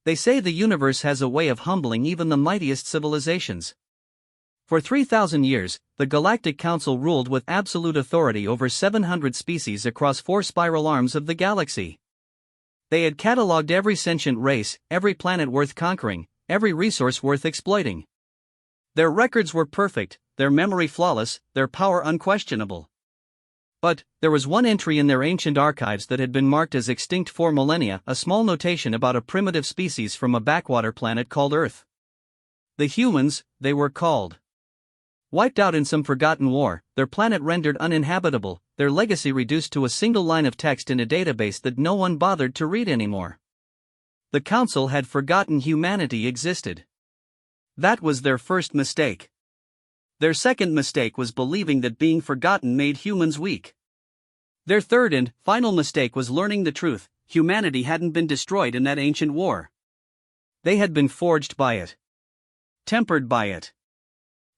They say the universe has a way of humbling even the mightiest civilizations. For 3,000 years, the Galactic Council ruled with absolute authority over 700 species across 4 spiral arms of the galaxy. They had catalogued every sentient race, every planet worth conquering, every resource worth exploiting. Their records were perfect, their memory flawless, their power unquestionable. But there was one entry in their ancient archives that had been marked as extinct for millennia, a small notation about a primitive species from a backwater planet called Earth. The humans, they were called. Wiped out in some forgotten war, their planet rendered uninhabitable, their legacy reduced to a single line of text in a database that no one bothered to read anymore. The Council had forgotten humanity existed. That was their first mistake. Their second mistake was believing that being forgotten made humans weak. Their third and final mistake was learning the truth: humanity hadn't been destroyed in that ancient war. They had been forged by it. Tempered by it.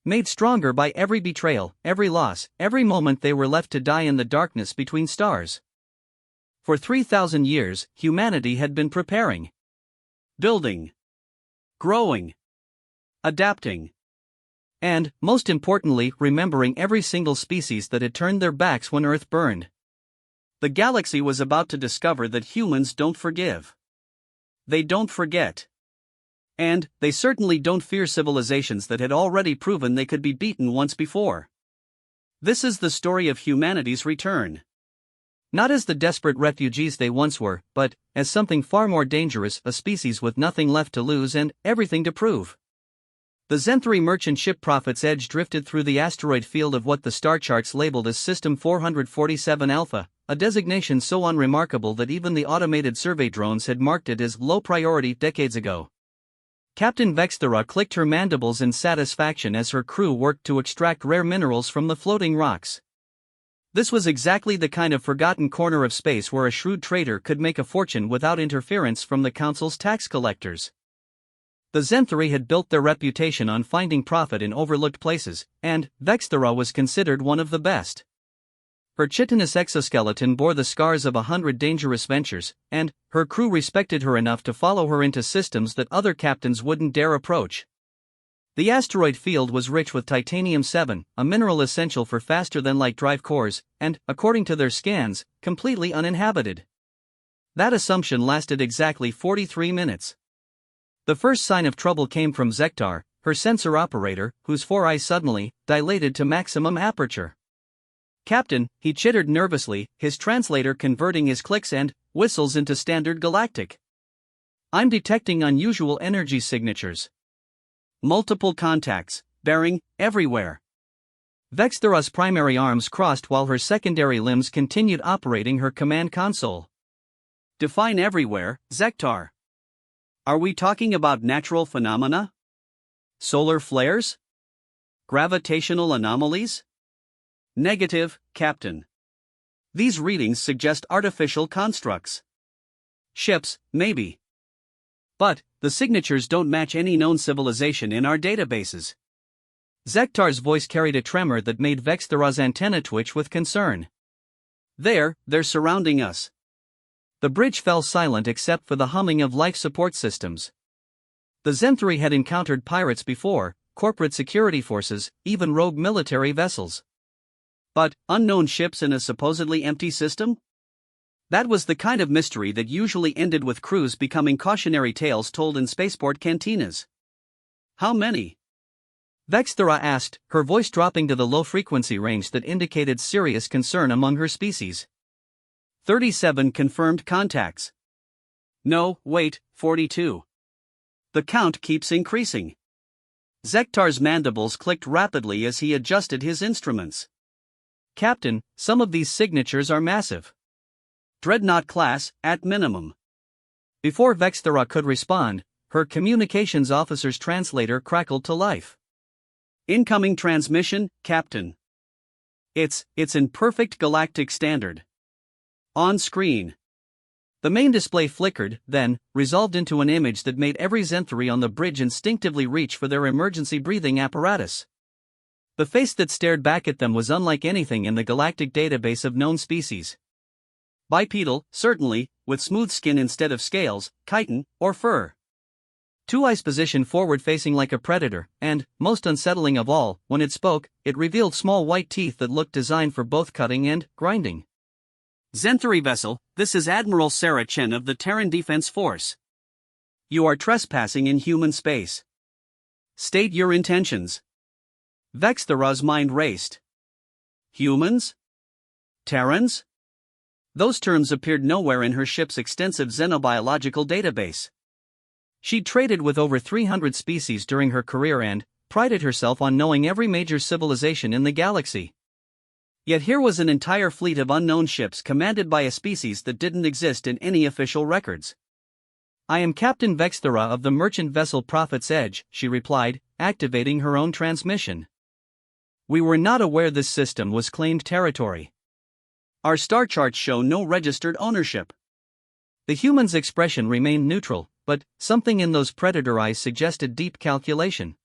Made stronger by every betrayal, every loss, every moment they were left to die in the darkness between stars. For 3,000 years, humanity had been preparing. Building. Growing. Adapting. And, most importantly, remembering every single species that had turned their backs when Earth burned. The galaxy was about to discover that humans don't forgive. They don't forget. And, they certainly don't fear civilizations that had already proven they could be beaten once before. This is the story of humanity's return. Not as the desperate refugees they once were, but as something far more dangerous, a species with nothing left to lose and everything to prove. The Zenthri merchant ship Prophet's Edge drifted through the asteroid field of what the star charts labeled as System 447 Alpha, a designation so unremarkable that even the automated survey drones had marked it as low priority decades ago. Captain Vexthera clicked her mandibles in satisfaction as her crew worked to extract rare minerals from the floating rocks. This was exactly the kind of forgotten corner of space where a shrewd trader could make a fortune without interference from the Council's tax collectors. The Zenthri had built their reputation on finding profit in overlooked places, and Vexthera was considered one of the best. Her chitinous exoskeleton bore the scars of 100 dangerous ventures, and her crew respected her enough to follow her into systems that other captains wouldn't dare approach. The asteroid field was rich with titanium-7, a mineral essential for faster-than-light drive cores, and, according to their scans, completely uninhabited. That assumption lasted exactly 43 minutes. The first sign of trouble came from Zektar, her sensor operator, whose 4 eyes suddenly dilated to maximum aperture. "Captain," he chittered nervously, his translator converting his clicks and whistles into standard galactic. "I'm detecting unusual energy signatures. Multiple contacts, bearing everywhere." Vexthera's primary arms crossed while her secondary limbs continued operating her command console. "Define everywhere, Zektar. Are we talking about natural phenomena? Solar flares? Gravitational anomalies?" "Negative, Captain. These readings suggest artificial constructs. Ships, maybe. But the signatures don't match any known civilization in our databases." Zektar's voice carried a tremor that made Vexthera's antenna twitch with concern. They're surrounding us." The bridge fell silent except for the humming of life support systems. The Zenthri had encountered pirates before, corporate security forces, even rogue military vessels. But unknown ships in a supposedly empty system? That was the kind of mystery that usually ended with crews becoming cautionary tales told in spaceport cantinas. "How many?" Vexthera asked, her voice dropping to the low frequency range that indicated serious concern among her species. 37 confirmed contacts. No, wait, 42. The count keeps increasing. Zektar's mandibles clicked rapidly as he adjusted his instruments. "Captain, some of these signatures are massive. Dreadnought class, at minimum." Before Vexthera could respond, her communications officer's translator crackled to life. "Incoming transmission, Captain. It's in perfect galactic standard. On screen." The main display flickered, then resolved into an image that made every Zenthri on the bridge instinctively reach for their emergency breathing apparatus. The face that stared back at them was unlike anything in the galactic database of known species. Bipedal, certainly, with smooth skin instead of scales, chitin, or fur. Two eyes positioned forward facing like a predator, and, most unsettling of all, when it spoke, it revealed small white teeth that looked designed for both cutting and grinding. Zenthuri vessel, this is Admiral Sarah Chen of the Terran Defense Force. You are trespassing in human space. State your intentions. Vexthara's mind raced. Humans? Terrans? Those terms appeared nowhere in her ship's extensive xenobiological database. She'd traded with over 300 species during her career and prided herself on knowing every major civilization in the galaxy. Yet here was an entire fleet of unknown ships commanded by a species that didn't exist in any official records. I am Captain Vexthara of the merchant vessel Prophet's Edge, she replied, activating her own transmission. We were not aware this system was claimed territory. Our star charts show no registered ownership. The human's expression remained neutral, but something in those predator eyes suggested deep calculation.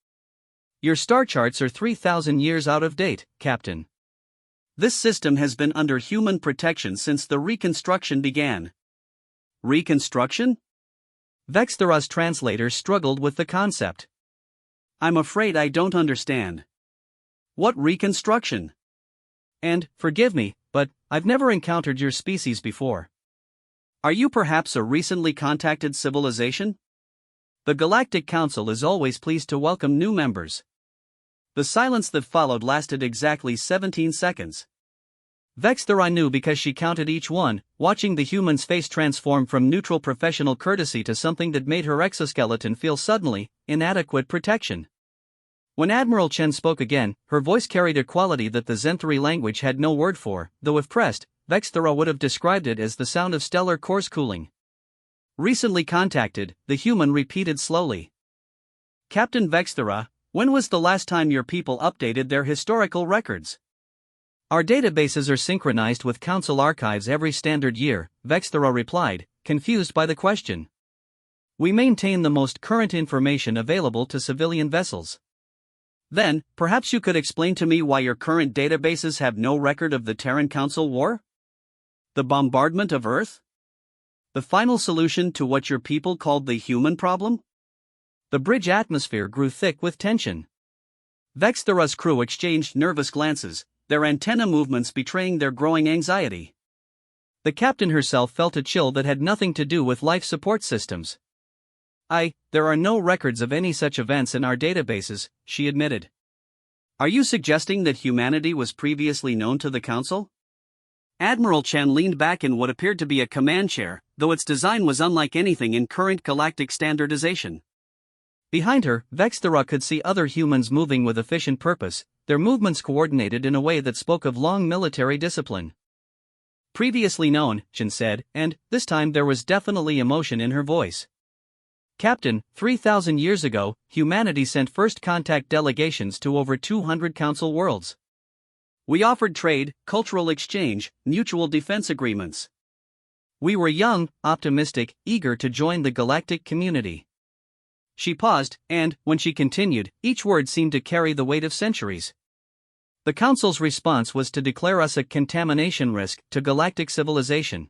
Your star charts are 3,000 years out of date, Captain. This system has been under human protection since the reconstruction began. Reconstruction? Vexthara's translator struggled with the concept. I'm afraid I don't understand. What reconstruction? And, forgive me, but I've never encountered your species before. Are you perhaps a recently contacted civilization? The Galactic Council is always pleased to welcome new members. The silence that followed lasted exactly 17 seconds. Vexthara knew because she counted each one, watching the human's face transform from neutral professional courtesy to something that made her exoskeleton feel suddenly inadequate protection. When Admiral Chen spoke again, her voice carried a quality that the Zenthuri language had no word for, though if pressed, Vexthara would have described it as the sound of stellar cores cooling. Recently contacted, the human repeated slowly. Captain Vexthara, when was the last time your people updated their historical records? Our databases are synchronized with Council archives every standard year, Vexthara replied, confused by the question. We maintain the most current information available to civilian vessels. Then, perhaps you could explain to me why your current databases have no record of the Terran Council War? The bombardment of Earth? The final solution to what your people called the human problem? The bridge atmosphere grew thick with tension. Vexthara's crew exchanged nervous glances, their antenna movements betraying their growing anxiety. The captain herself felt a chill that had nothing to do with life support systems. There are no records of any such events in our databases, she admitted. Are you suggesting that humanity was previously known to the Council? Admiral Chen leaned back in what appeared to be a command chair, though its design was unlike anything in current galactic standardization. Behind her, Vexthara could see other humans moving with efficient purpose, their movements coordinated in a way that spoke of long military discipline. Previously known, Chen said, and, this time there was definitely emotion in her voice. Captain, 3,000 years ago, humanity sent first contact delegations to over 200 Council worlds. We offered trade, cultural exchange, mutual defense agreements. We were young, optimistic, eager to join the galactic community. She paused, and, when she continued, each word seemed to carry the weight of centuries. The Council's response was to declare us a contamination risk to galactic civilization.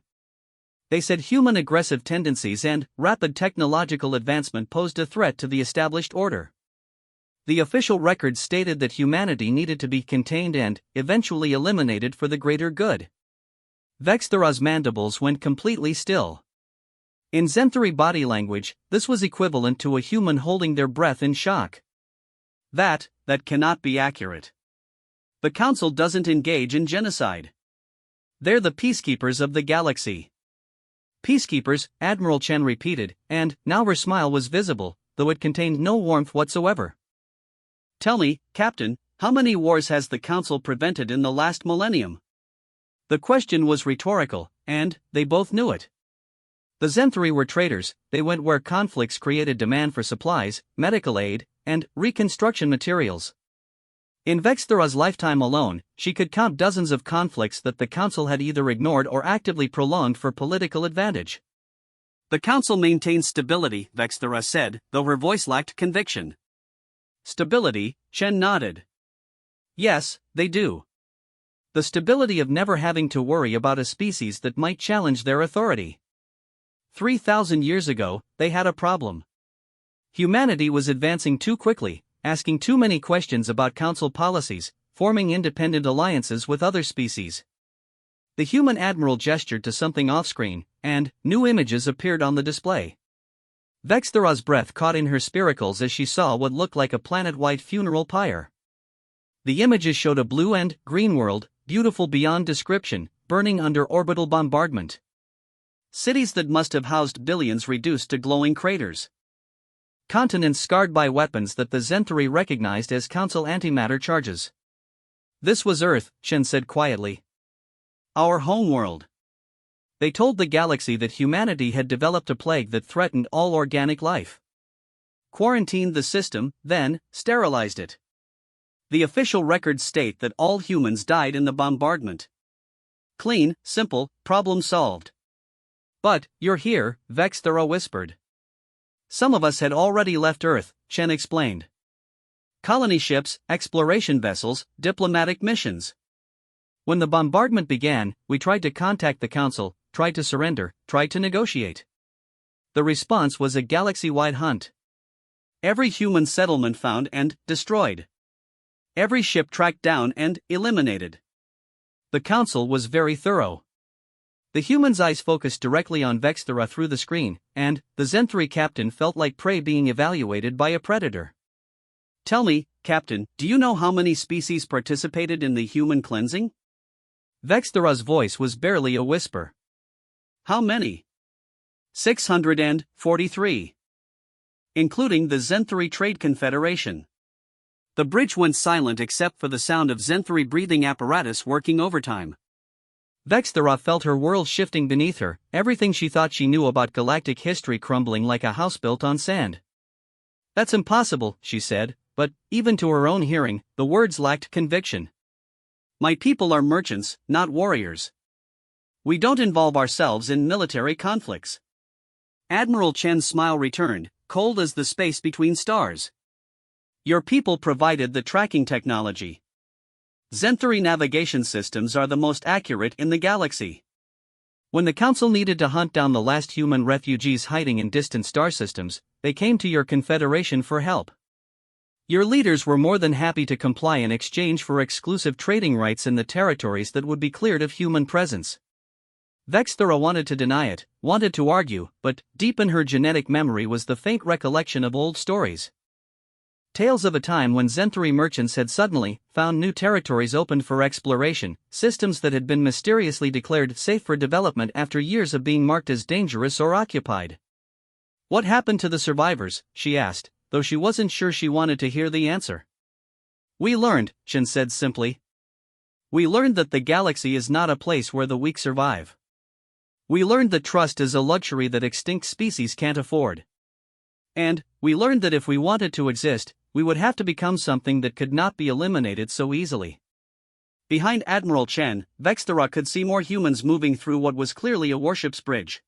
They said human aggressive tendencies and rapid technological advancement posed a threat to the established order. The official records stated that humanity needed to be contained and, eventually eliminated for the greater good. Vexthara's mandibles went completely still. In Zenthuri body language, this was equivalent to a human holding their breath in shock. That cannot be accurate. The Council doesn't engage in genocide. They're the peacekeepers of the galaxy. Peacekeepers, Admiral Chen repeated, and now her smile was visible, though it contained no warmth whatsoever. Tell me, Captain, how many wars has the Council prevented in the last millennium? The question was rhetorical, and they both knew it. The Zenthuri were traders, they went where conflicts created demand for supplies, medical aid, and reconstruction materials. In Vexthara's lifetime alone, she could count dozens of conflicts that the Council had either ignored or actively prolonged for political advantage. The Council maintains stability, Vexthara said, though her voice lacked conviction. Stability, Chen nodded. Yes, they do. The stability of never having to worry about a species that might challenge their authority. 3,000 years ago, they had a problem. Humanity was advancing too quickly, asking too many questions about council policies, forming independent alliances with other species. The human admiral gestured to something off-screen, and new images appeared on the display. Vexthera's breath caught in her spiracles as she saw what looked like a planet-wide funeral pyre. The images showed a blue and green world, beautiful beyond description, burning under orbital bombardment. Cities that must have housed billions reduced to glowing craters. Continents scarred by weapons that the Zenthari recognized as Council antimatter charges. This was Earth, Chen said quietly. Our homeworld. They told the galaxy that humanity had developed a plague that threatened all organic life. Quarantined the system, then sterilized it. The official records state that all humans died in the bombardment. Clean, simple, problem solved. But, you're here, Vexthera whispered. Some of us had already left Earth, Chen explained. Colony ships, exploration vessels, diplomatic missions. When the bombardment began, we tried to contact the Council, tried to surrender, tried to negotiate. The response was a galaxy-wide hunt. Every human settlement found and destroyed. Every ship tracked down and eliminated. The Council was very thorough. The human's eyes focused directly on Vexthera through the screen, and the Zenthari captain felt like prey being evaluated by a predator. Tell me, Captain, do you know how many species participated in the human cleansing? Vexthera's voice was barely a whisper. How many? 643. Including the Zenthari Trade Confederation. The bridge went silent except for the sound of Zenthari breathing apparatus working overtime. Vexthera felt her world shifting beneath her, everything she thought she knew about galactic history crumbling like a house built on sand. That's impossible, she said, but, even to her own hearing, the words lacked conviction. My people are merchants, not warriors. We don't involve ourselves in military conflicts. Admiral Chen's smile returned, cold as the space between stars. Your people provided the tracking technology. Zenthari navigation systems are the most accurate in the galaxy. When the Council needed to hunt down the last human refugees hiding in distant star systems, they came to your Confederation for help. Your leaders were more than happy to comply in exchange for exclusive trading rights in the territories that would be cleared of human presence. Vexthera wanted to deny it, wanted to argue, but deep in her genetic memory was the faint recollection of old stories. Tales of a time when Zenthari merchants had suddenly found new territories opened for exploration, systems that had been mysteriously declared safe for development after years of being marked as dangerous or occupied. What happened to the survivors, she asked, though she wasn't sure she wanted to hear the answer. We learned, Chen said simply. We learned that the galaxy is not a place where the weak survive. We learned that trust is a luxury that extinct species can't afford. And, we learned that if we wanted to exist, we would have to become something that could not be eliminated so easily. Behind Admiral Chen, Vexthera could see more humans moving through what was clearly a warship's bridge.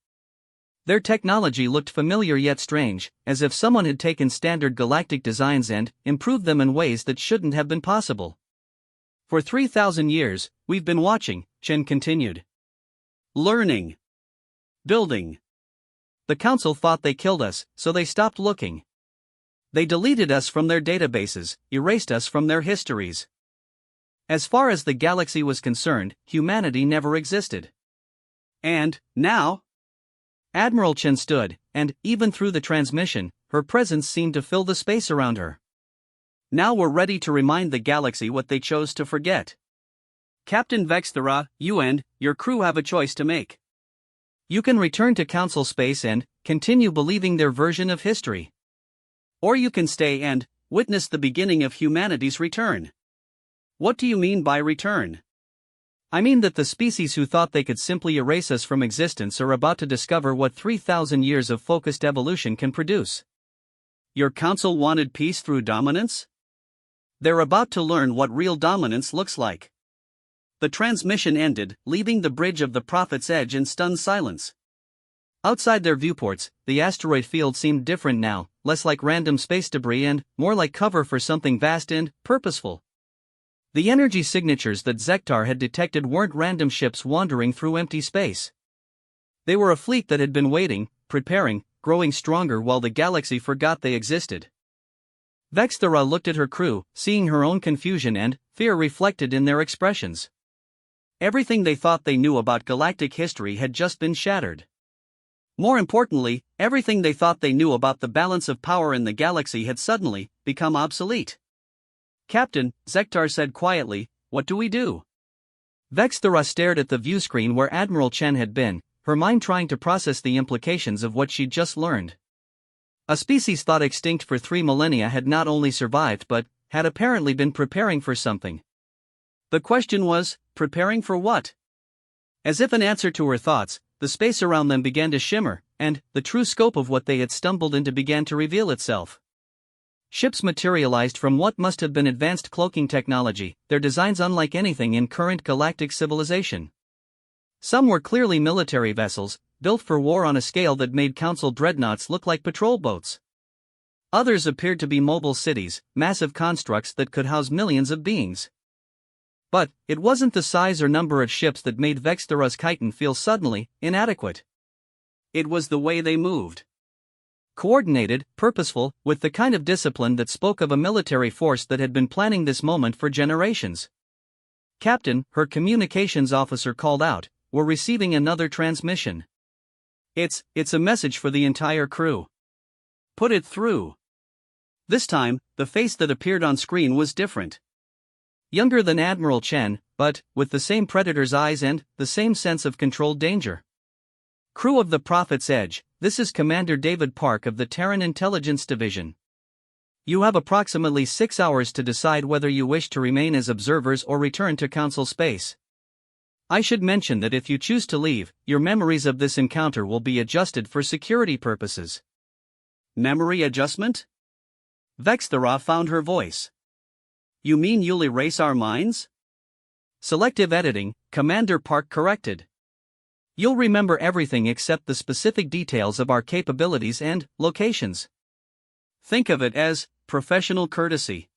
Their technology looked familiar yet strange, as if someone had taken standard galactic designs and improved them in ways that shouldn't have been possible. For 3,000 years, we've been watching, Chen continued. Learning. Building. The Council thought they killed us, so they stopped looking. They deleted us from their databases, erased us from their histories. As far as the galaxy was concerned, humanity never existed. And, now? Admiral Chen stood, and, even through the transmission, her presence seemed to fill the space around her. Now we're ready to remind the galaxy what they chose to forget. Captain Vexthera, you and your crew have a choice to make. You can return to Council space and continue believing their version of history. Or you can stay and witness the beginning of humanity's return. What do you mean by return? I mean that the species who thought they could simply erase us from existence are about to discover what 3,000 years of focused evolution can produce. Your Council wanted peace through dominance? They're about to learn what real dominance looks like. The transmission ended, leaving the bridge of the Prophet's Edge in stunned silence. Outside their viewports, the asteroid field seemed different now, less like random space debris and more like cover for something vast and purposeful. The energy signatures that Zektar had detected weren't random ships wandering through empty space. They were a fleet that had been waiting, preparing, growing stronger while the galaxy forgot they existed. Vexthera looked at her crew, seeing her own confusion and fear reflected in their expressions. Everything they thought they knew about galactic history had just been shattered. More importantly, everything they thought they knew about the balance of power in the galaxy had suddenly become obsolete. "Captain," Zektar said quietly, "what do we do?" Vexthera stared at the viewscreen where Admiral Chen had been, her mind trying to process the implications of what she'd just learned. A species thought extinct for 3 millennia had not only survived but had apparently been preparing for something. The question was, preparing for what? As if in answer to her thoughts, the space around them began to shimmer, and the true scope of what they had stumbled into began to reveal itself. Ships materialized from what must have been advanced cloaking technology, their designs unlike anything in current galactic civilization. Some were clearly military vessels, built for war on a scale that made Council dreadnoughts look like patrol boats. Others appeared to be mobile cities, massive constructs that could house millions of beings. But it wasn't the size or number of ships that made Vexthera's chitin feel suddenly inadequate. It was the way they moved. Coordinated, purposeful, with the kind of discipline that spoke of a military force that had been planning this moment for generations. "Captain," her communications officer called out, "we're receiving another transmission. It's a message for the entire crew. Put it through." This time, the face that appeared on screen was different. Younger than Admiral Chen, but with the same predator's eyes and the same sense of controlled danger. "Crew of the Prophet's Edge, this is Commander David Park of the Terran Intelligence Division. You have approximately 6 hours to decide whether you wish to remain as observers or return to Council space. I should mention that if you choose to leave, your memories of this encounter will be adjusted for security purposes." Memory adjustment? Vexthera found her voice. "You mean you'll erase our minds?" "Selective editing," Commander Park corrected. "You'll remember everything except the specific details of our capabilities and locations. Think of it as professional courtesy.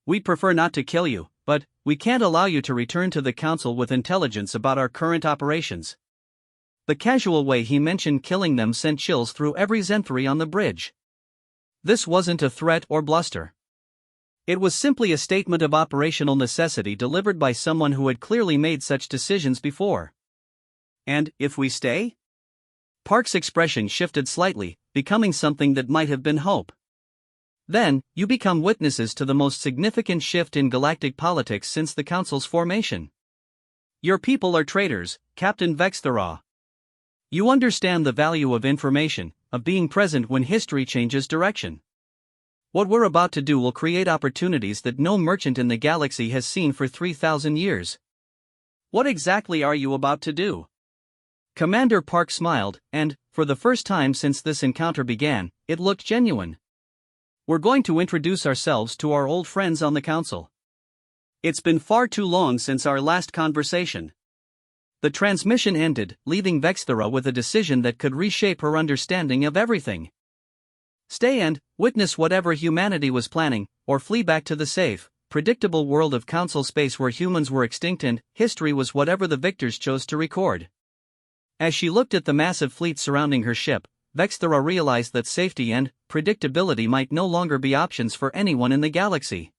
We prefer not to kill you, but we can't allow you to return to the Council with intelligence about our current operations." The casual way he mentioned killing them sent chills through every Zenthri on the bridge. This wasn't a threat or bluster. It was simply a statement of operational necessity delivered by someone who had clearly made such decisions before. "And if we stay?" Park's expression shifted slightly, becoming something that might have been hope. "Then, you become witnesses to the most significant shift in galactic politics since the Council's formation. Your people are traitors, Captain Vexthera. You understand the value of information, of being present when history changes direction. What we're about to do will create opportunities that no merchant in the galaxy has seen for 3,000 years. What exactly are you about to do?" Commander Park smiled, and, for the first time since this encounter began, it looked genuine. "We're going to introduce ourselves to our old friends on the Council. It's been far too long since our last conversation." The transmission ended, leaving Vexthera with a decision that could reshape her understanding of everything. Stay and witness whatever humanity was planning, or flee back to the safe, predictable world of Council space where humans were extinct and history was whatever the victors chose to record. As she looked at the massive fleet surrounding her ship, Vexthera realized that safety and predictability might no longer be options for anyone in the galaxy.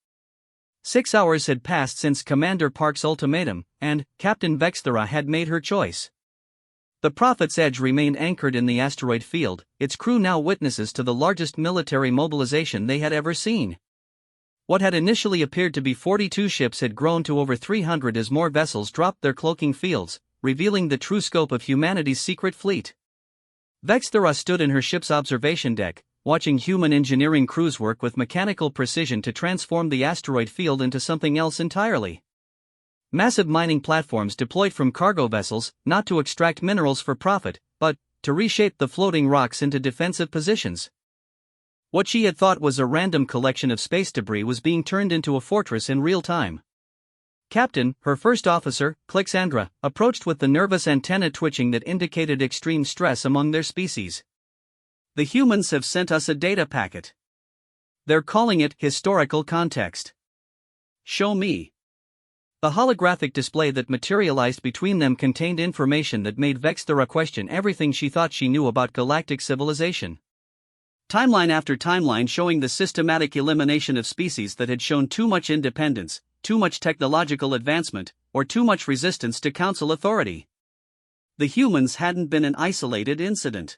6 hours had passed since Commander Park's ultimatum, and Captain Vexthera had made her choice. The Prophet's Edge remained anchored in the asteroid field, its crew now witnesses to the largest military mobilization they had ever seen. What had initially appeared to be 42 ships had grown to over 300 as more vessels dropped their cloaking fields, revealing the true scope of humanity's secret fleet. Vexthera stood in her ship's observation deck, watching human engineering crews work with mechanical precision to transform the asteroid field into something else entirely. Massive mining platforms deployed from cargo vessels, not to extract minerals for profit, but to reshape the floating rocks into defensive positions. What she had thought was a random collection of space debris was being turned into a fortress in real time. Captain, her first officer, Clixandra, approached with the nervous antenna twitching that indicated extreme stress among their species. "The humans have sent us a data packet. They're calling it historical context." "Show me." The holographic display that materialized between them contained information that made Vexthera question everything she thought she knew about galactic civilization. Timeline after timeline showing the systematic elimination of species that had shown too much independence, too much technological advancement, or too much resistance to council authority. The humans hadn't been an isolated incident.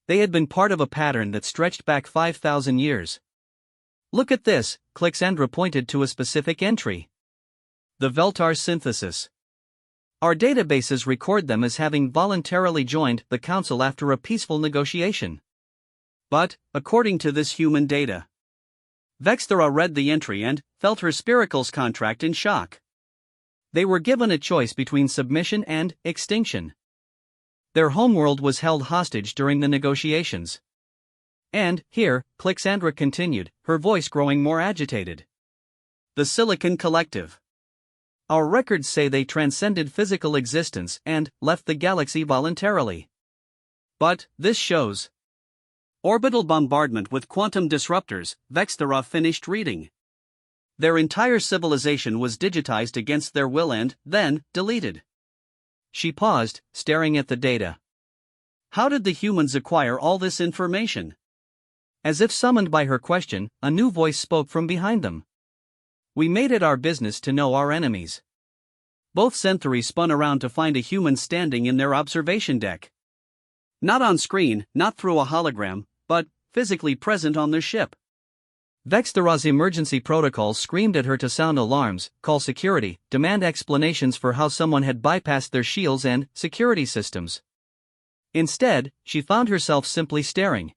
They had been part of a pattern that stretched back 5,000 years. Look at this, Clixandra pointed to a specific entry. The Veltar synthesis. Our databases record them as having voluntarily joined the council after a peaceful negotiation. But, according to this human data, Vexthera read the entry and felt her spiracles contract in shock. They were given a choice between submission and extinction. Their homeworld was held hostage during the negotiations. And, here, Clixandra continued, her voice growing more agitated. The Silicon Collective. Our records say they transcended physical existence and left the galaxy voluntarily. But, this shows. Orbital bombardment with quantum disruptors, Vexthera finished reading. Their entire civilization was digitized against their will and, then, deleted. She paused, staring at the data. How did the humans acquire all this information? As if summoned by her question, a new voice spoke from behind them. We made it our business to know our enemies. Both Zenthari spun around to find a human standing in their observation deck. Not on screen, not through a hologram, but physically present on their ship. Vexthera's emergency protocols screamed at her to sound alarms, call security, demand explanations for how someone had bypassed their shields and security systems. Instead, she found herself simply staring.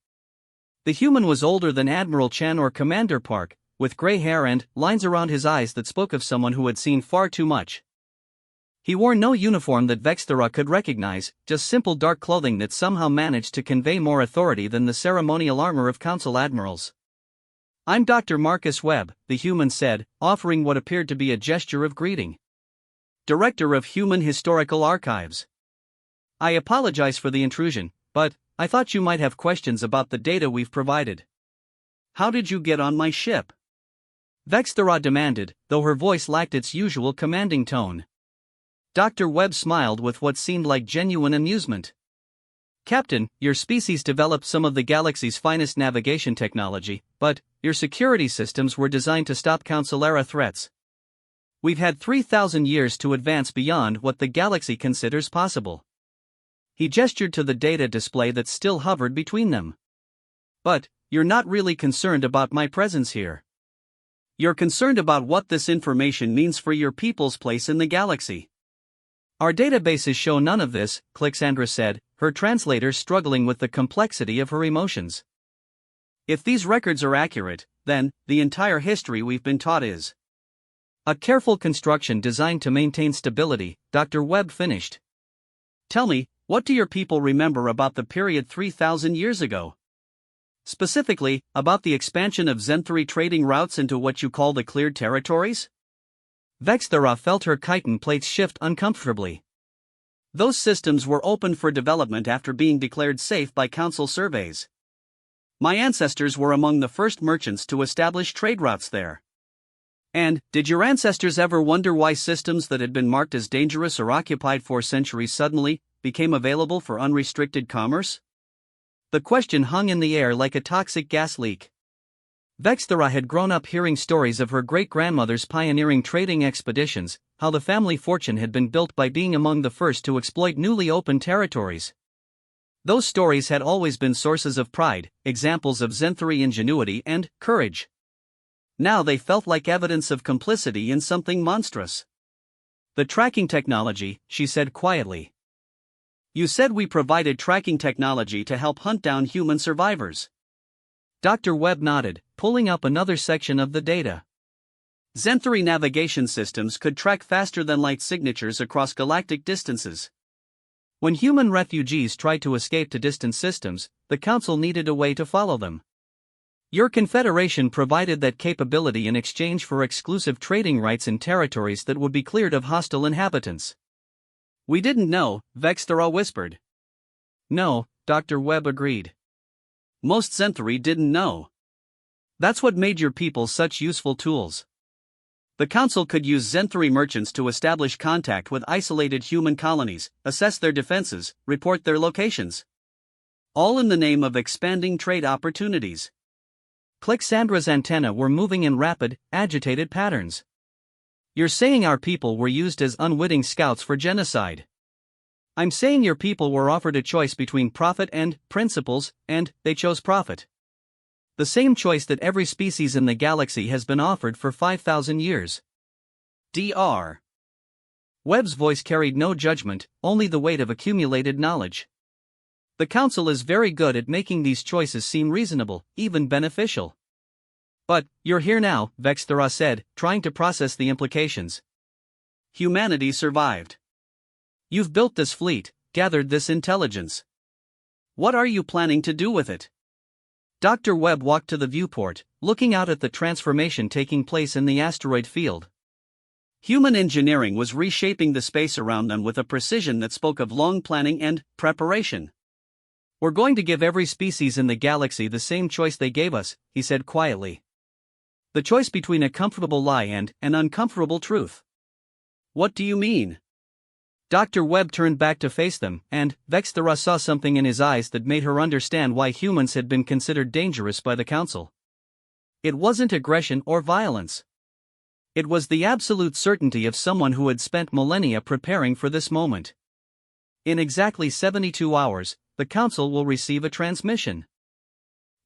The human was older than Admiral Chan or Commander Park, with gray hair and lines around his eyes that spoke of someone who had seen far too much. He wore no uniform that Vexthera could recognize, just simple dark clothing that somehow managed to convey more authority than the ceremonial armor of council admirals. I'm Dr. Marcus Webb, the human said, offering what appeared to be a gesture of greeting. Director of Human Historical Archives. I apologize for the intrusion, but I thought you might have questions about the data we've provided. How did you get on my ship? Vexthera demanded, though her voice lacked its usual commanding tone. Dr. Webb smiled with what seemed like genuine amusement. Captain, your species developed some of the galaxy's finest navigation technology, but your security systems were designed to stop Council-era threats. We've had 3,000 years to advance beyond what the galaxy considers possible. He gestured to the data display that still hovered between them. But, you're not really concerned about my presence here. You're concerned about what this information means for your people's place in the galaxy. Our databases show none of this, Clixandra said, her translator struggling with the complexity of her emotions. If these records are accurate, then, the entire history we've been taught is a careful construction designed to maintain stability, Dr. Webb finished. Tell me, what do your people remember about the period 3,000 years ago? Specifically, about the expansion of Zenthari trading routes into what you call the cleared territories? Vexthera felt her chitin plates shift uncomfortably. Those systems were open for development after being declared safe by council surveys. My ancestors were among the first merchants to establish trade routes there. And, did your ancestors ever wonder why systems that had been marked as dangerous or occupied for centuries suddenly became available for unrestricted commerce? The question hung in the air like a toxic gas leak. Vexthera had grown up hearing stories of her great-grandmother's pioneering trading expeditions, how the family fortune had been built by being among the first to exploit newly opened territories. Those stories had always been sources of pride, examples of Zenthari ingenuity and courage. Now they felt like evidence of complicity in something monstrous. The tracking technology, she said quietly. You said we provided tracking technology to help hunt down human survivors. Dr. Webb nodded, pulling up another section of the data. Zenthari navigation systems could track faster than light signatures across galactic distances. When human refugees tried to escape to distant systems, the Council needed a way to follow them. Your Confederation provided that capability in exchange for exclusive trading rights in territories that would be cleared of hostile inhabitants. We didn't know, Vexthera whispered. No, Dr. Webb agreed. Most Zenthari didn't know. That's what made your people such useful tools. The Council could use Zenthari merchants to establish contact with isolated human colonies, assess their defenses, report their locations. All in the name of expanding trade opportunities. Clixandra's antennae were moving in rapid, agitated patterns. You're saying our people were used as unwitting scouts for genocide. I'm saying your people were offered a choice between profit and principles, and they chose profit. The same choice that every species in the galaxy has been offered for 5,000 years. Dr. Webb's voice carried no judgment, only the weight of accumulated knowledge. The Council is very good at making these choices seem reasonable, even beneficial. But, you're here now, Vexthera said, trying to process the implications. Humanity survived. You've built this fleet, gathered this intelligence. What are you planning to do with it? Dr. Webb walked to the viewport, looking out at the transformation taking place in the asteroid field. Human engineering was reshaping the space around them with a precision that spoke of long planning and preparation. We're going to give every species in the galaxy the same choice they gave us, he said quietly. The choice between a comfortable lie and an uncomfortable truth. What do you mean? Dr. Webb turned back to face them, and Vexthera saw something in his eyes that made her understand why humans had been considered dangerous by the Council. It wasn't aggression or violence. It was the absolute certainty of someone who had spent millennia preparing for this moment. In exactly 72 hours, the Council will receive a transmission.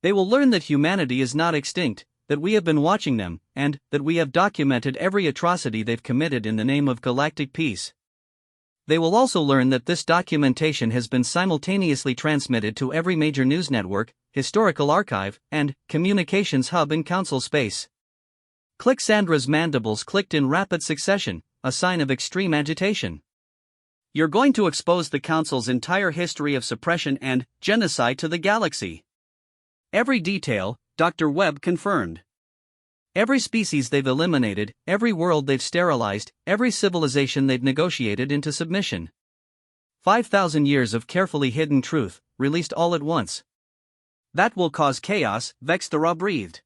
They will learn that humanity is not extinct, that we have been watching them, and that we have documented every atrocity they've committed in the name of galactic peace. They will also learn that this documentation has been simultaneously transmitted to every major news network, historical archive, and communications hub in Council space. Clixandra's mandibles clicked in rapid succession, a sign of extreme agitation. You're going to expose the Council's entire history of suppression and genocide to the galaxy. Every detail, Dr. Webb confirmed. Every species they've eliminated, every world they've sterilized, every civilization they've negotiated into submission. 5,000 years of carefully hidden truth, released all at once. That will cause chaos, Vexthera breathed.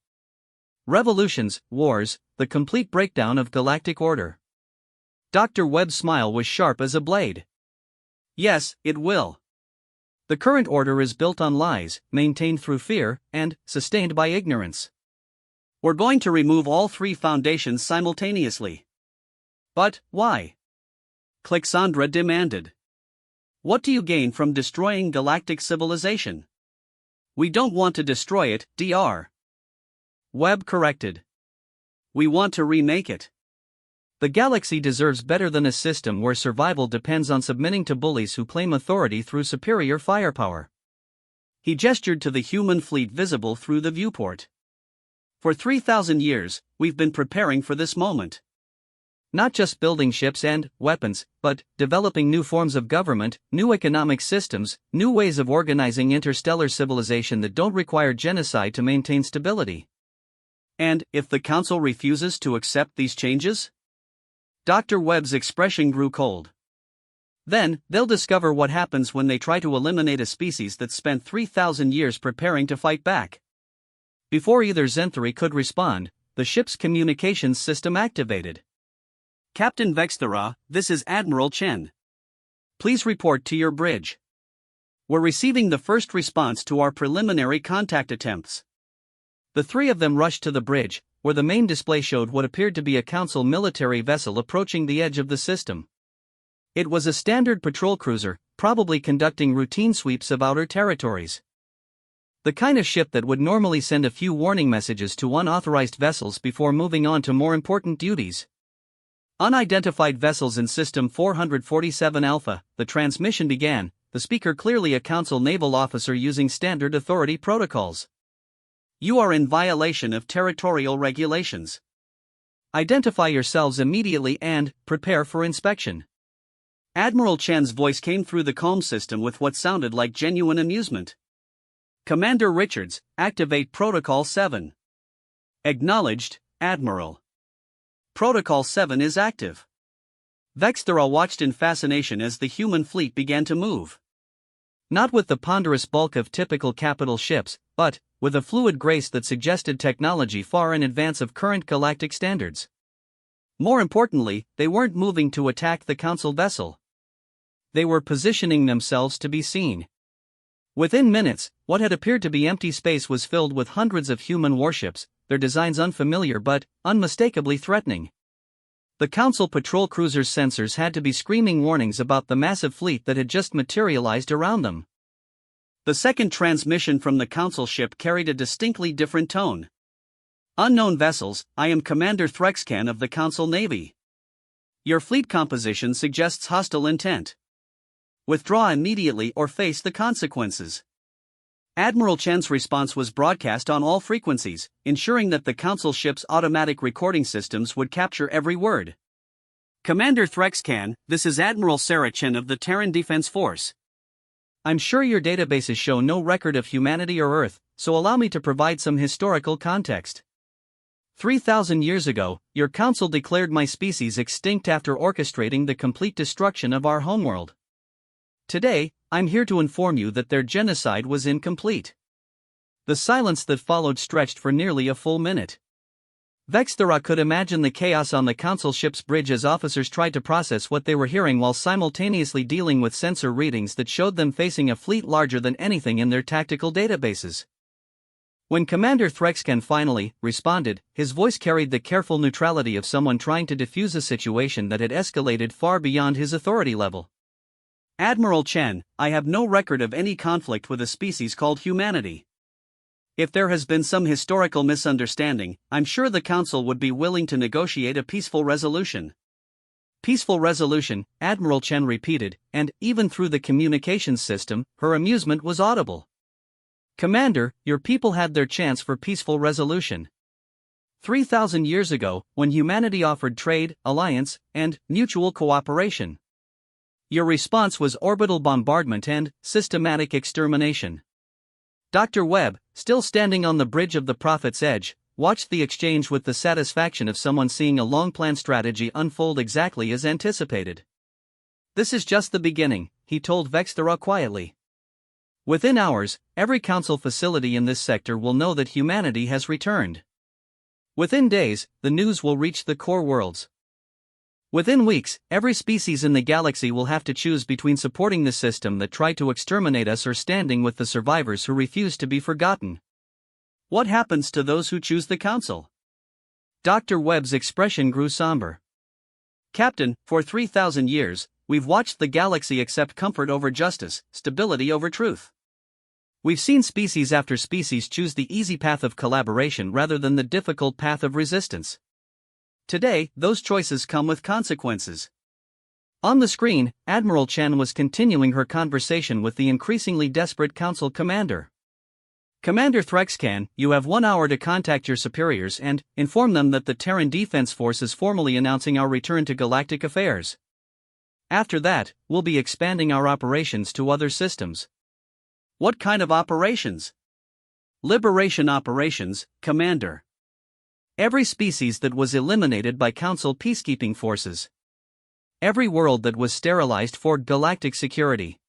Revolutions, wars, the complete breakdown of galactic order. Dr. Webb's smile was sharp as a blade. Yes, it will. The current order is built on lies, maintained through fear, and sustained by ignorance. We're going to remove all three foundations simultaneously. But, why? Clixandra demanded. What do you gain from destroying galactic civilization? We don't want to destroy it, Dr. Webb corrected. We want to remake it. The galaxy deserves better than a system where survival depends on submitting to bullies who claim authority through superior firepower. He gestured to the human fleet visible through the viewport. For 3,000 years, we've been preparing for this moment. Not just building ships and weapons, but developing new forms of government, new economic systems, new ways of organizing interstellar civilization that don't require genocide to maintain stability. And if the Council refuses to accept these changes? Dr. Webb's expression grew cold. Then, they'll discover what happens when they try to eliminate a species that spent 3,000 years preparing to fight back. Before either Zenthari could respond, the ship's communications system activated. Captain Vexthera, this is Admiral Chen. Please report to your bridge. We're receiving the first response to our preliminary contact attempts. The three of them rushed to the bridge, where the main display showed what appeared to be a Council military vessel approaching the edge of the system. It was a standard patrol cruiser, probably conducting routine sweeps of outer territories. The kind of ship that would normally send a few warning messages to unauthorized vessels before moving on to more important duties. Unidentified vessels in System 447 Alpha, the transmission began, the speaker clearly a Council naval officer using standard authority protocols. You are in violation of territorial regulations. Identify yourselves immediately and prepare for inspection. Admiral Chen's voice came through the comms system with what sounded like genuine amusement. Commander Richards, activate Protocol 7. Acknowledged, Admiral. Protocol 7 is active. Vexthera watched in fascination as the human fleet began to move. Not with the ponderous bulk of typical capital ships, but with a fluid grace that suggested technology far in advance of current galactic standards. More importantly, they weren't moving to attack the Council vessel. They were positioning themselves to be seen. Within minutes, what had appeared to be empty space was filled with hundreds of human warships, their designs unfamiliar but unmistakably threatening. The Council patrol cruisers' sensors had to be screaming warnings about the massive fleet that had just materialized around them. The second transmission from the Council ship carried a distinctly different tone. Unknown vessels, I am Commander Threxcan of the Council Navy. Your fleet composition suggests hostile intent. Withdraw immediately or face the consequences. Admiral Chen's response was broadcast on all frequencies, ensuring that the Council ship's automatic recording systems would capture every word. Commander Threxcan, this is Admiral Sarah Chen of the Terran Defense Force. I'm sure your databases show no record of humanity or Earth, so allow me to provide some historical context. 3,000 years ago, your Council declared my species extinct after orchestrating the complete destruction of our homeworld. Today, I'm here to inform you that their genocide was incomplete. The silence that followed stretched for nearly a full minute. Vexthera could imagine the chaos on the Council ship's bridge as officers tried to process what they were hearing while simultaneously dealing with sensor readings that showed them facing a fleet larger than anything in their tactical databases. When Commander Threxcan finally responded, his voice carried the careful neutrality of someone trying to defuse a situation that had escalated far beyond his authority level. Admiral Chen, I have no record of any conflict with a species called humanity. If there has been some historical misunderstanding, I'm sure the Council would be willing to negotiate a peaceful resolution. Peaceful resolution, Admiral Chen repeated, and, even through the communications system, her amusement was audible. Commander, your people had their chance for peaceful resolution. 3,000 years ago, when humanity offered trade, alliance, and mutual cooperation. Your response was orbital bombardment and systematic extermination. Dr. Webb, still standing on the bridge of the Prophet's Edge, watched the exchange with the satisfaction of someone seeing a long-planned strategy unfold exactly as anticipated. This is just the beginning, he told Vexthera quietly. Within hours, every Council facility in this sector will know that humanity has returned. Within days, the news will reach the core worlds. Within weeks, every species in the galaxy will have to choose between supporting the system that tried to exterminate us or standing with the survivors who refuse to be forgotten. What happens to those who choose the Council? Dr. Webb's expression grew somber. Captain, for 3,000 years, we've watched the galaxy accept comfort over justice, stability over truth. We've seen species after species choose the easy path of collaboration rather than the difficult path of resistance. Today, those choices come with consequences. On the screen, Admiral Chen was continuing her conversation with the increasingly desperate Council commander. Commander Threxcan, you have 1 hour to contact your superiors and inform them that the Terran Defense Force is formally announcing our return to galactic affairs. After that, we'll be expanding our operations to other systems. What kind of operations? Liberation operations, Commander. Every species that was eliminated by Council peacekeeping forces. Every world that was sterilized for galactic security.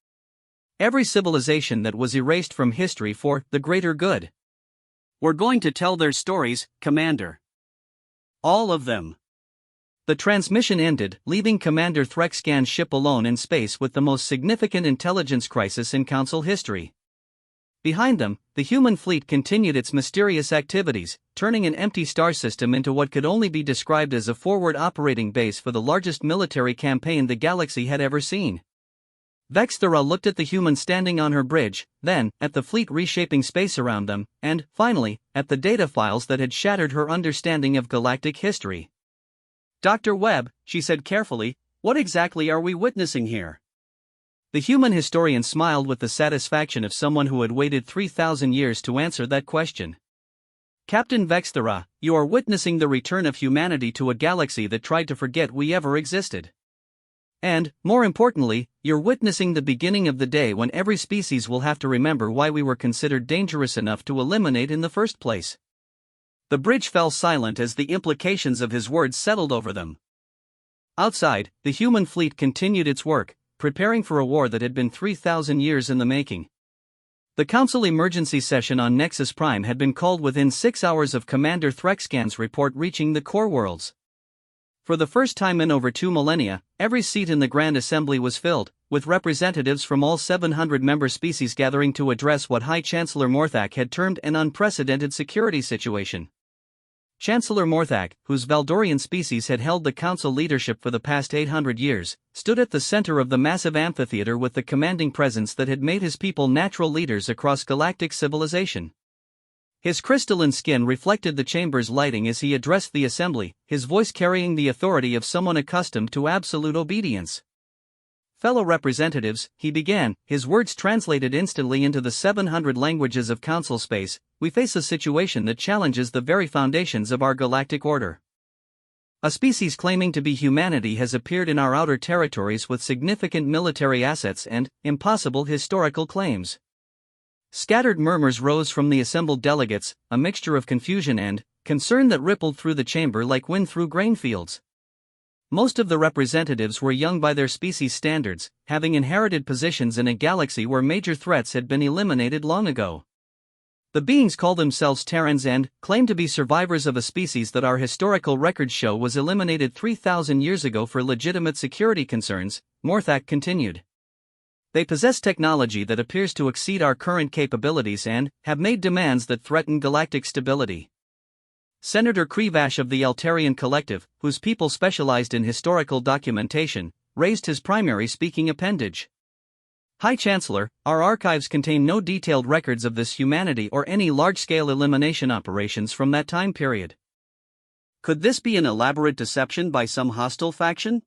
Every civilization that was erased from history for the greater good. We're going to tell their stories, Commander. All of them. The transmission ended, leaving Commander Threxcan's ship alone in space with the most significant intelligence crisis in Council history. Behind them, the human fleet continued its mysterious activities, turning an empty star system into what could only be described as a forward operating base for the largest military campaign the galaxy had ever seen. Vexthera looked at the humans standing on her bridge, then, at the fleet reshaping space around them, and, finally, at the data files that had shattered her understanding of galactic history. Dr. Webb, she said carefully, what exactly are we witnessing here? The human historian smiled with the satisfaction of someone who had waited 3,000 years to answer that question. Captain Vexthera, you are witnessing the return of humanity to a galaxy that tried to forget we ever existed. And, more importantly, you're witnessing the beginning of the day when every species will have to remember why we were considered dangerous enough to eliminate in the first place. The bridge fell silent as the implications of his words settled over them. Outside, the human fleet continued its work, preparing for a war that had been 3,000 years in the making. The Council emergency session on Nexus Prime had been called within 6 hours of Commander Threxcan's report reaching the core worlds. For the first time in over 2 millennia, every seat in the Grand Assembly was filled, with representatives from all 700 member species gathering to address what High Chancellor Morthak had termed an unprecedented security situation. Chancellor Morthak, whose Valdorian species had held the council leadership for the past 800 years, stood at the center of the massive amphitheater with the commanding presence that had made his people natural leaders across galactic civilization. His crystalline skin reflected the chamber's lighting as he addressed the assembly, his voice carrying the authority of someone accustomed to absolute obedience. Fellow representatives, he began, his words translated instantly into the 700 languages of council space. We face a situation that challenges the very foundations of our galactic order. A species claiming to be humanity has appeared in our outer territories with significant military assets and impossible historical claims. Scattered murmurs rose from the assembled delegates, a mixture of confusion and concern that rippled through the chamber like wind through grain fields. Most of the representatives were young by their species standards, having inherited positions in a galaxy where major threats had been eliminated long ago. The beings call themselves Terrans and claim to be survivors of a species that our historical records show was eliminated 3,000 years ago for legitimate security concerns, Morthak continued. They possess technology that appears to exceed our current capabilities and have made demands that threaten galactic stability. Senator Krevash of the Altarian Collective, whose people specialized in historical documentation, raised his primary speaking appendage. High Chancellor, our archives contain no detailed records of this humanity or any large-scale elimination operations from that time period. Could this be an elaborate deception by some hostile faction?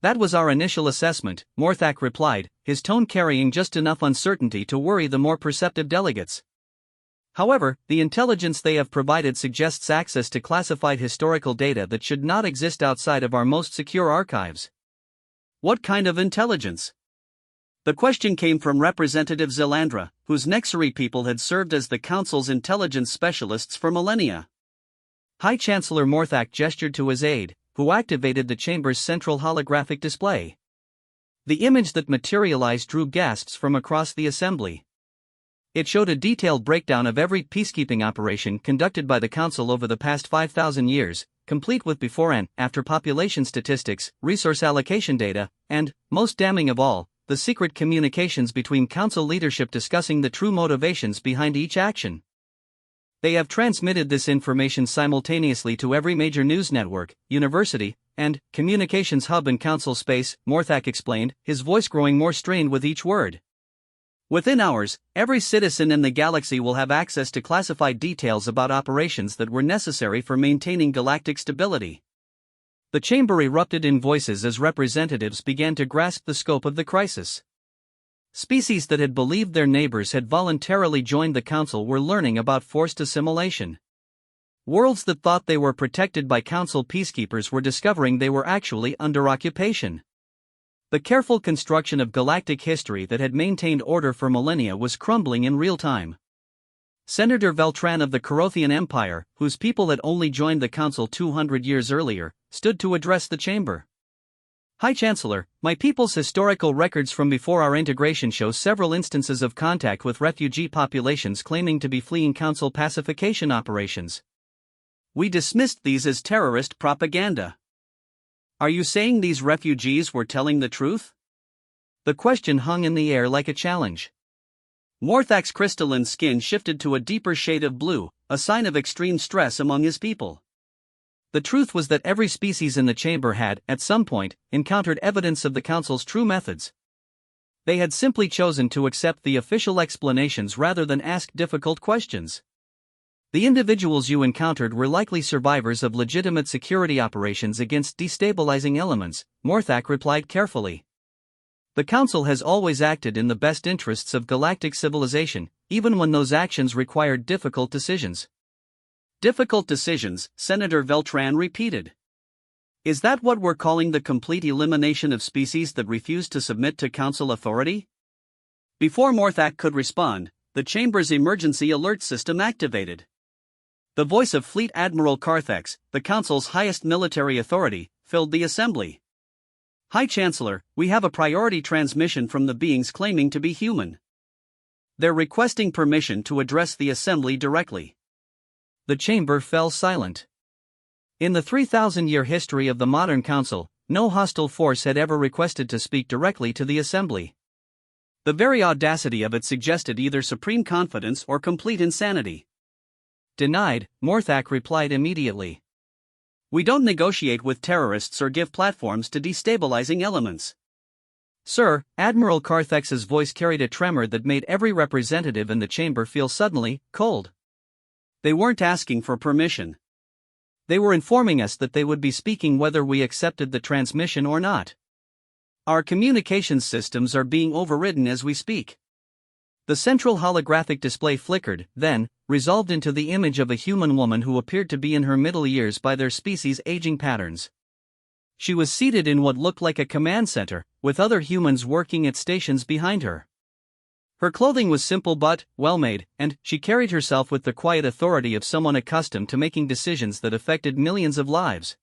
That was our initial assessment, Morthak replied, his tone carrying just enough uncertainty to worry the more perceptive delegates. However, the intelligence they have provided suggests access to classified historical data that should not exist outside of our most secure archives. What kind of intelligence? The question came from Representative Zelandra, whose Nexari people had served as the Council's intelligence specialists for millennia. High Chancellor Morthak gestured to his aide, who activated the chamber's central holographic display. The image that materialized drew gasps from across the assembly. It showed a detailed breakdown of every peacekeeping operation conducted by the Council over the past 5,000 years, complete with before and after population statistics, resource allocation data, and, most damning of all, the secret communications between Council leadership discussing the true motivations behind each action. They have transmitted this information simultaneously to every major news network, university, and communications hub in Council space, Morthak explained, his voice growing more strained with each word. Within hours, every citizen in the galaxy will have access to classified details about operations that were necessary for maintaining galactic stability. The chamber erupted in voices as representatives began to grasp the scope of the crisis. Species that had believed their neighbors had voluntarily joined the Council were learning about forced assimilation. Worlds that thought they were protected by Council peacekeepers were discovering they were actually under occupation. The careful construction of galactic history that had maintained order for millennia was crumbling in real time. Senator Veltran of the Carothian Empire, whose people had only joined the Council 200 years earlier, stood to address the chamber. High Chancellor, my people's historical records from before our integration show several instances of contact with refugee populations claiming to be fleeing Council pacification operations. We dismissed these as terrorist propaganda. Are you saying these refugees were telling the truth? The question hung in the air like a challenge. Morthak's crystalline skin shifted to a deeper shade of blue, a sign of extreme stress among his people. The truth was that every species in the chamber had, at some point, encountered evidence of the Council's true methods. They had simply chosen to accept the official explanations rather than ask difficult questions. The individuals you encountered were likely survivors of legitimate security operations against destabilizing elements, Morthak replied carefully. The Council has always acted in the best interests of galactic civilization, even when those actions required difficult decisions. Difficult decisions, Senator Veltran repeated. Is that what we're calling the complete elimination of species that refuse to submit to Council authority? Before Morthak could respond, the chamber's emergency alert system activated. The voice of Fleet Admiral Carthex, the Council's highest military authority, filled the assembly. High Chancellor, we have a priority transmission from the beings claiming to be human. They're requesting permission to address the assembly directly. The chamber fell silent. In the 3,000-year history of the modern council, no hostile force had ever requested to speak directly to the assembly. The very audacity of it suggested either supreme confidence or complete insanity. Denied, Morthak replied immediately. We don't negotiate with terrorists or give platforms to destabilizing elements. Sir, Admiral Carthex's voice carried a tremor that made every representative in the chamber feel suddenly cold. They weren't asking for permission. They were informing us that they would be speaking whether we accepted the transmission or not. Our communications systems are being overridden as we speak. The central holographic display flickered, then, resolved into the image of a human woman who appeared to be in her middle years by their species' aging patterns. She was seated in what looked like a command center, with other humans working at stations behind her. Her clothing was simple but well-made, and she carried herself with the quiet authority of someone accustomed to making decisions that affected millions of lives.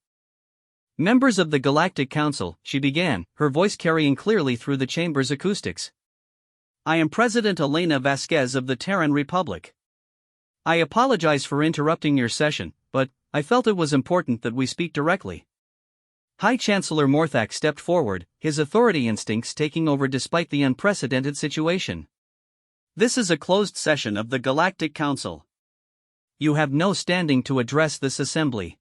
Members of the Galactic Council, she began, her voice carrying clearly through the chamber's acoustics. I am President Elena Vasquez of the Terran Republic. I apologize for interrupting your session, but I felt it was important that we speak directly. High Chancellor Morthak stepped forward, his authority instincts taking over despite the unprecedented situation. This is a closed session of the Galactic Council. You have no standing to address this assembly.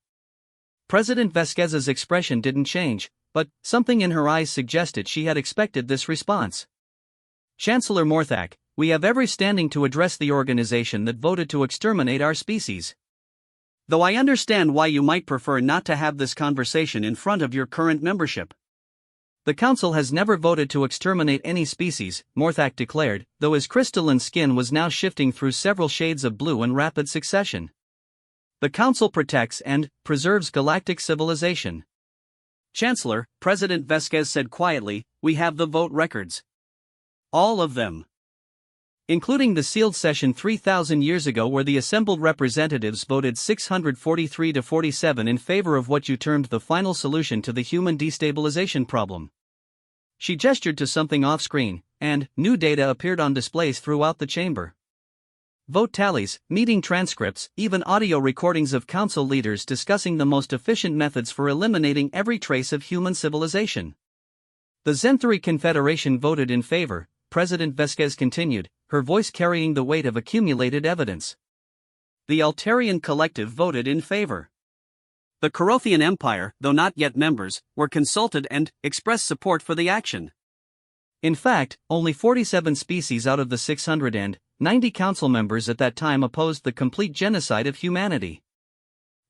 President Vasquez's expression didn't change, but something in her eyes suggested she had expected this response. Chancellor Morthak, we have every standing to address the organization that voted to exterminate our species. Though I understand why you might prefer not to have this conversation in front of your current membership. The Council has never voted to exterminate any species, Morthak declared, though his crystalline skin was now shifting through several shades of blue in rapid succession. The Council protects and preserves galactic civilization. Chancellor, President Vasquez said quietly, we have the vote records. All of them. Including the sealed session 3,000 years ago where the assembled representatives voted 643 to 47 in favor of what you termed the final solution to the human destabilization problem. She gestured to something off-screen, and new data appeared on displays throughout the chamber. Vote tallies, meeting transcripts, even audio recordings of council leaders discussing the most efficient methods for eliminating every trace of human civilization. The Zenthari Confederation voted in favor, President Vasquez continued, her voice carrying the weight of accumulated evidence. The Altarian Collective voted in favor. The Corothian Empire, though not yet members, were consulted and expressed support for the action. In fact, only 47 species out of the 690 council members at that time opposed the complete genocide of humanity.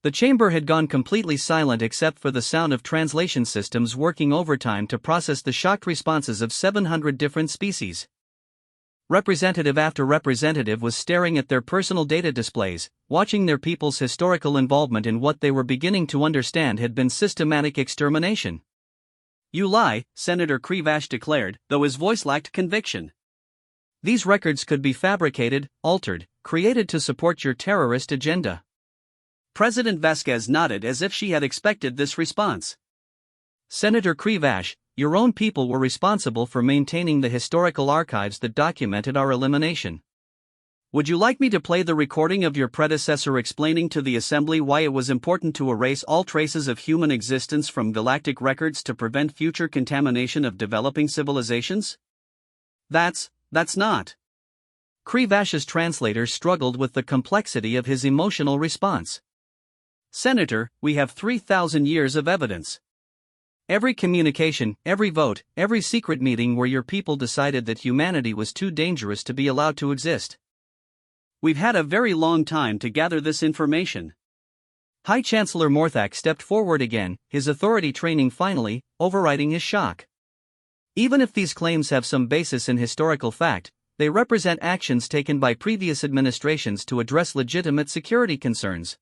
The chamber had gone completely silent except for the sound of translation systems working overtime to process the shocked responses of 700 different species. Representative after representative was staring at their personal data displays, watching their people's historical involvement in what they were beginning to understand had been systematic extermination. You lie, Senator Krivash declared, though his voice lacked conviction. These records could be fabricated, altered, created to support your terrorist agenda. President Vasquez nodded as if she had expected this response. Senator Krivash, your own people were responsible for maintaining the historical archives that documented our elimination. Would you like me to play the recording of your predecessor explaining to the Assembly why it was important to erase all traces of human existence from galactic records to prevent future contamination of developing civilizations? That's not. Krivash's translator struggled with the complexity of his emotional response. Senator, we have 3,000 years of evidence. Every communication, every vote, every secret meeting where your people decided that humanity was too dangerous to be allowed to exist. We've had a very long time to gather this information. High Chancellor Morthak stepped forward again, his authority training finally overriding his shock. Even if these claims have some basis in historical fact, they represent actions taken by previous administrations to address legitimate security concerns.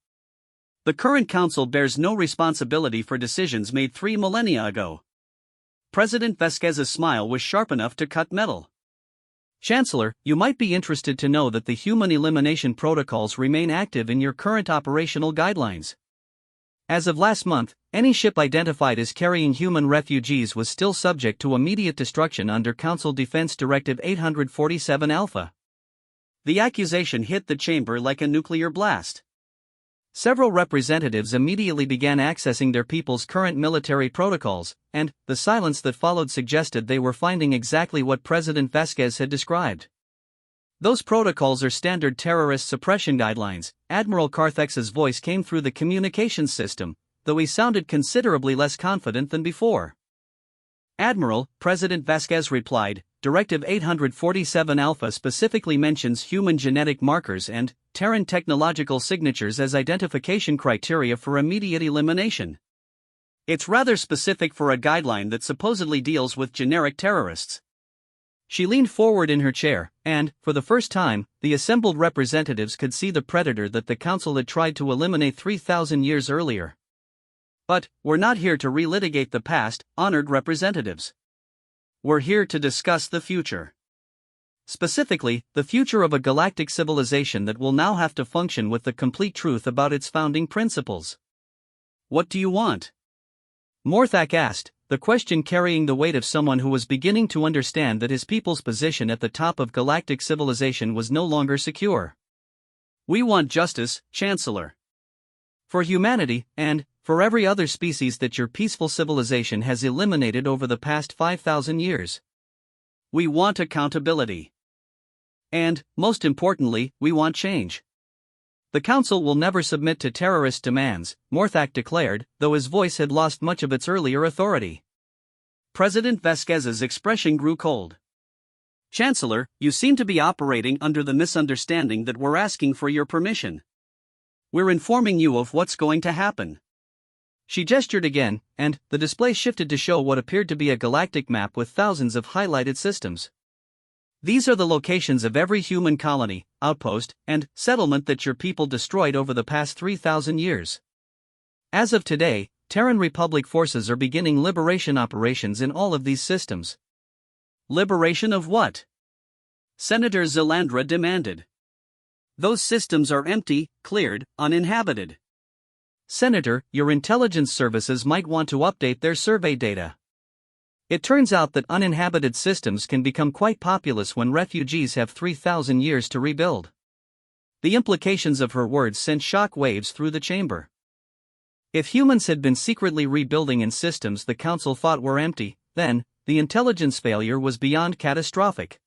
The current council bears no responsibility for decisions made 3 millennia ago. President Vasquez's smile was sharp enough to cut metal. Chancellor, you might be interested to know that the human elimination protocols remain active in your current operational guidelines. As of last month, any ship identified as carrying human refugees was still subject to immediate destruction under Council Defense Directive 847 Alpha. The accusation hit the chamber like a nuclear blast. Several representatives immediately began accessing their people's current military protocols, and the silence that followed suggested they were finding exactly what President Vasquez had described. Those protocols are standard terrorist suppression guidelines. Admiral Carthex's voice came through the communications system, though he sounded considerably less confident than before. Admiral, President Vasquez replied, Directive 847 Alpha specifically mentions human genetic markers and Terran technological signatures as identification criteria for immediate elimination. It's rather specific for a guideline that supposedly deals with generic terrorists. She leaned forward in her chair, and, for the first time, the assembled representatives could see the predator that the Council had tried to eliminate 3,000 years earlier. But, we're not here to relitigate the past, honored representatives. We're here to discuss the future. Specifically, the future of a galactic civilization that will now have to function with the complete truth about its founding principles. What do you want? Morthak asked, the question carrying the weight of someone who was beginning to understand that his people's position at the top of galactic civilization was no longer secure. We want justice, Chancellor. For humanity, and for every other species that your peaceful civilization has eliminated over the past 5,000 years. We want accountability. And, most importantly, we want change. The Council will never submit to terrorist demands, Morthak declared, though his voice had lost much of its earlier authority. President Vasquez's expression grew cold. Chancellor, you seem to be operating under the misunderstanding that we're asking for your permission. We're informing you of what's going to happen. She gestured again, and the display shifted to show what appeared to be a galactic map with thousands of highlighted systems. These are the locations of every human colony, outpost, and settlement that your people destroyed over the past 3,000 years. As of today, Terran Republic forces are beginning liberation operations in all of these systems. Liberation of what? Senator Zelandra demanded. Those systems are empty, cleared, uninhabited. Senator, your intelligence services might want to update their survey data. It turns out that uninhabited systems can become quite populous when refugees have 3,000 years to rebuild. The implications of her words sent shock waves through the chamber. If humans had been secretly rebuilding in systems the Council thought were empty, then the intelligence failure was beyond catastrophic.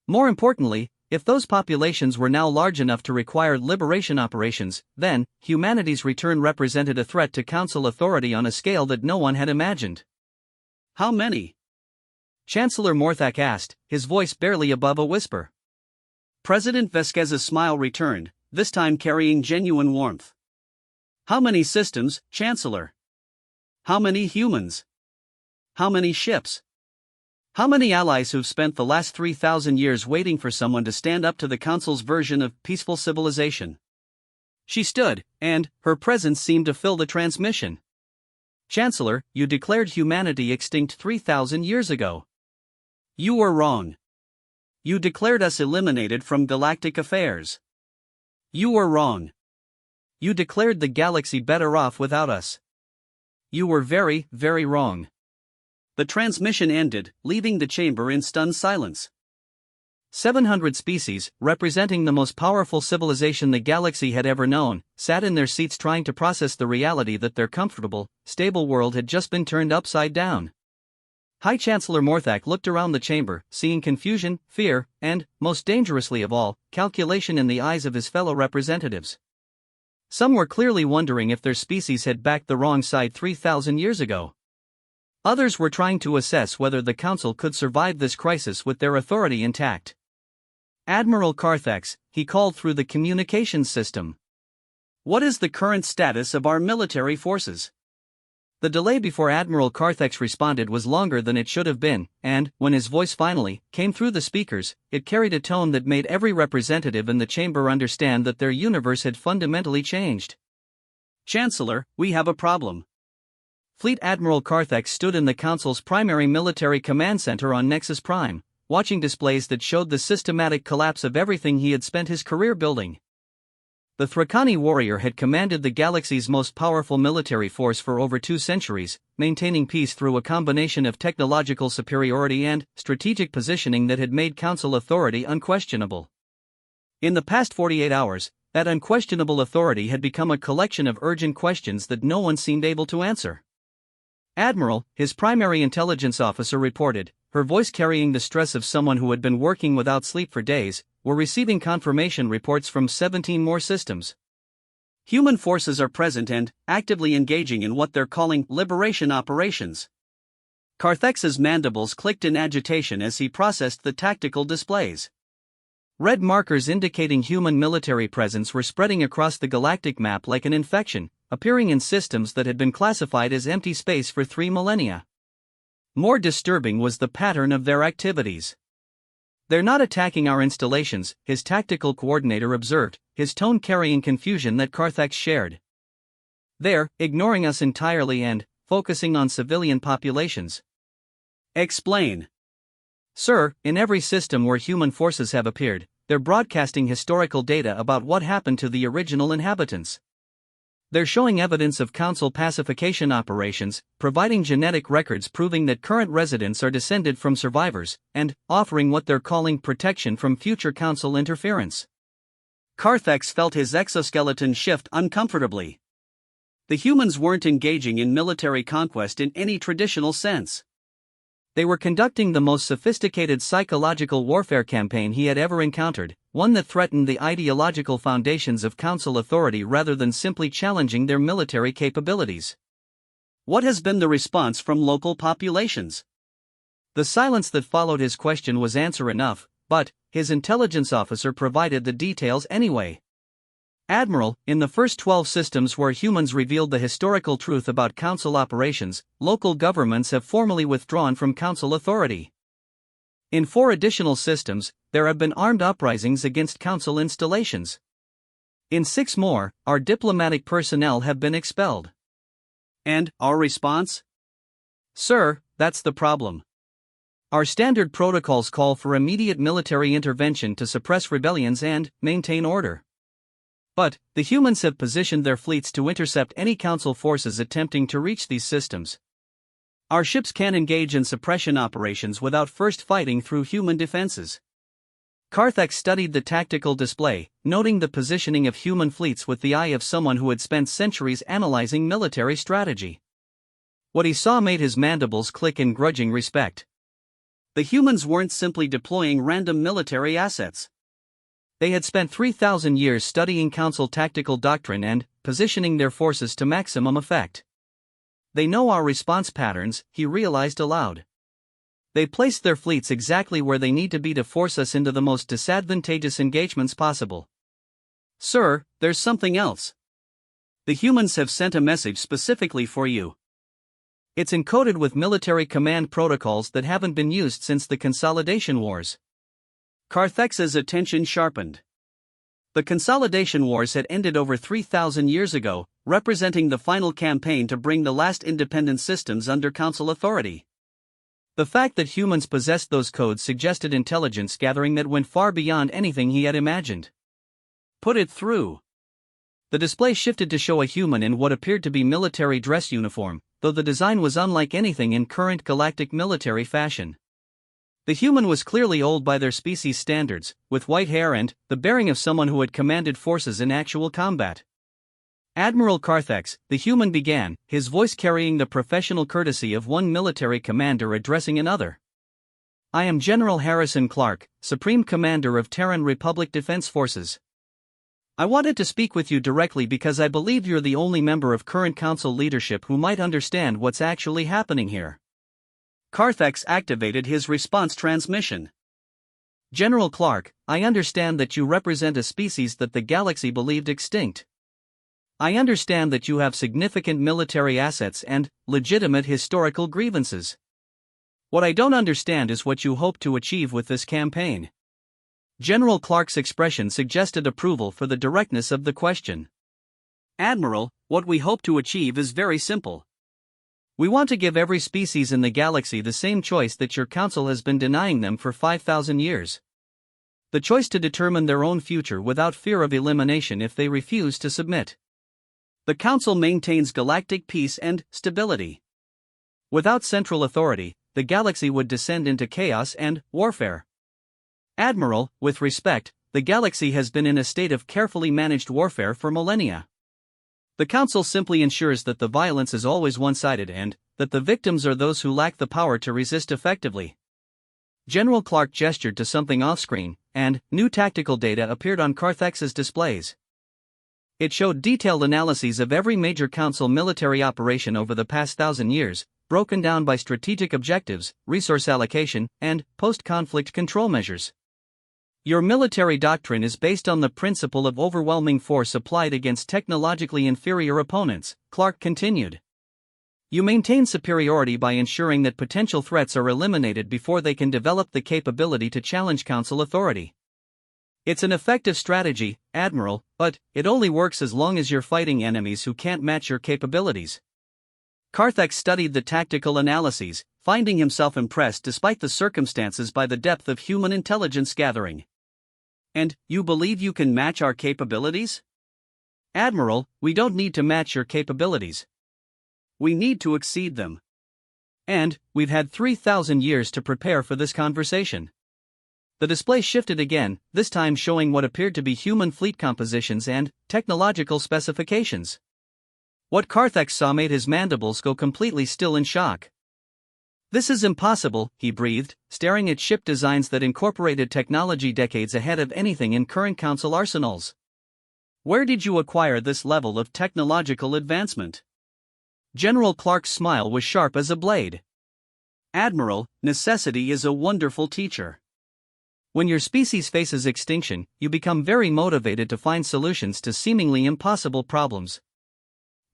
More importantly, if those populations were now large enough to require liberation operations, then humanity's return represented a threat to Council authority on a scale that no one had imagined. How many? Chancellor Morthak asked, his voice barely above a whisper. President Vasquez's smile returned, this time carrying genuine warmth. How many systems, Chancellor? How many humans? How many ships? How many allies who've spent the last 3,000 years waiting for someone to stand up to the Council's version of peaceful civilization? She stood, and her presence seemed to fill the transmission. Chancellor, you declared humanity extinct 3,000 years ago. You were wrong. You declared us eliminated from galactic affairs. You were wrong. You declared the galaxy better off without us. You were very, very wrong. The transmission ended, leaving the chamber in stunned silence. 700 species, representing the most powerful civilization the galaxy had ever known, sat in their seats trying to process the reality that their comfortable, stable world had just been turned upside down. High Chancellor Morthak looked around the chamber, seeing confusion, fear, and, most dangerously of all, calculation in the eyes of his fellow representatives. Some were clearly wondering if their species had backed the wrong side 3,000 years ago. Others were trying to assess whether the Council could survive this crisis with their authority intact. Admiral Carthex, he called through the communications system. What is the current status of our military forces? The delay before Admiral Carthex responded was longer than it should have been, and, when his voice finally came through the speakers, it carried a tone that made every representative in the chamber understand that their universe had fundamentally changed. Chancellor, we have a problem. Fleet Admiral Carthex stood in the Council's primary military command center on Nexus Prime, watching displays that showed the systematic collapse of everything he had spent his career building. The Thrakani warrior had commanded the galaxy's most powerful military force for over 2 centuries, maintaining peace through a combination of technological superiority and strategic positioning that had made Council authority unquestionable. In the past 48 hours, that unquestionable authority had become a collection of urgent questions that no one seemed able to answer. "Admiral," his primary intelligence officer reported, her voice carrying the stress of someone who had been working without sleep for days, "we're receiving confirmation reports from 17 more systems. Human forces are present and actively engaging in what they're calling liberation operations." Carthex's mandibles clicked in agitation as he processed the tactical displays. Red markers indicating human military presence were spreading across the galactic map like an infection, appearing in systems that had been classified as empty space for 3 millennia. More disturbing was the pattern of their activities. "They're not attacking our installations," his tactical coordinator observed, his tone carrying confusion that Carthex shared. "They're ignoring us entirely and focusing on civilian populations." "Explain." "Sir, in every system where human forces have appeared, they're broadcasting historical data about what happened to the original inhabitants. They're showing evidence of council pacification operations, providing genetic records proving that current residents are descended from survivors, and offering what they're calling protection from future council interference." Carthex felt his exoskeleton shift uncomfortably. The humans weren't engaging in military conquest in any traditional sense. They were conducting the most sophisticated psychological warfare campaign he had ever encountered, one that threatened the ideological foundations of council authority rather than simply challenging their military capabilities. "What has been the response from local populations?" The silence that followed his question was answer enough, but his intelligence officer provided the details anyway. "Admiral, in the first 12 systems where humans revealed the historical truth about council operations, local governments have formally withdrawn from council authority. In 4 additional systems, there have been armed uprisings against council installations. In 6 more, our diplomatic personnel have been expelled." "And our response?" "Sir, that's the problem. Our standard protocols call for immediate military intervention to suppress rebellions and maintain order. But the humans have positioned their fleets to intercept any council forces attempting to reach these systems. Our ships can't engage in suppression operations without first fighting through human defenses." Carthex studied the tactical display, noting the positioning of human fleets with the eye of someone who had spent centuries analyzing military strategy. What he saw made his mandibles click in grudging respect. The humans weren't simply deploying random military assets. They had spent 3,000 years studying council tactical doctrine and positioning their forces to maximum effect. "They know our response patterns," he realized aloud. "They placed their fleets exactly where they need to be to force us into the most disadvantageous engagements possible." "Sir, there's something else. The humans have sent a message specifically for you. It's encoded with military command protocols that haven't been used since the Consolidation Wars." Carthex's attention sharpened. The Consolidation Wars had ended over 3,000 years ago, representing the final campaign to bring the last independent systems under council authority. The fact that humans possessed those codes suggested intelligence gathering that went far beyond anything he had imagined. "Put it through." The display shifted to show a human in what appeared to be military dress uniform, though the design was unlike anything in current galactic military fashion. The human was clearly old by their species standards, with white hair and the bearing of someone who had commanded forces in actual combat. "Admiral Carthex," the human began, his voice carrying the professional courtesy of one military commander addressing another. "I am General Harrison Clark, Supreme Commander of Terran Republic Defense Forces. I wanted to speak with you directly because I believe you're the only member of current council leadership who might understand what's actually happening here." Carthex activated his response transmission. "General Clark, I understand that you represent a species that the galaxy believed extinct. I understand that you have significant military assets and legitimate historical grievances. What I don't understand is what you hope to achieve with this campaign." General Clark's expression suggested approval for the directness of the question. "Admiral, what we hope to achieve is very simple. We want to give every species in the galaxy the same choice that your council has been denying them for 5,000 years. The choice to determine their own future without fear of elimination if they refuse to submit. The council maintains galactic peace and stability. Without central authority, the galaxy would descend into chaos and warfare. Admiral, with respect, the galaxy has been in a state of carefully managed warfare for millennia. The Council simply ensures that the violence is always one-sided and that the victims are those who lack the power to resist effectively. General Clark gestured to something off-screen, and new tactical data appeared on Carthex's displays. It showed detailed analyses of every major Council military operation over the past 1,000 years, broken down by strategic objectives, resource allocation, and post-conflict control measures. Your military doctrine is based on the principle of overwhelming force applied against technologically inferior opponents, Clark continued. You maintain superiority by ensuring that potential threats are eliminated before they can develop the capability to challenge Council authority. It's an effective strategy, Admiral, but it only works as long as you're fighting enemies who can't match your capabilities. Carthex studied the tactical analyses, finding himself impressed despite the circumstances by the depth of human intelligence gathering. And you believe you can match our capabilities? Admiral, we don't need to match your capabilities. We need to exceed them. And we've had 3,000 years to prepare for this conversation. The display shifted again, this time showing what appeared to be human fleet compositions and technological specifications. What Carthex saw made his mandibles go completely still in shock. This is impossible, he breathed, staring at ship designs that incorporated technology decades ahead of anything in current Council arsenals. Where did you acquire this level of technological advancement? General Clark's smile was sharp as a blade. Admiral, necessity is a wonderful teacher. When your species faces extinction, you become very motivated to find solutions to seemingly impossible problems.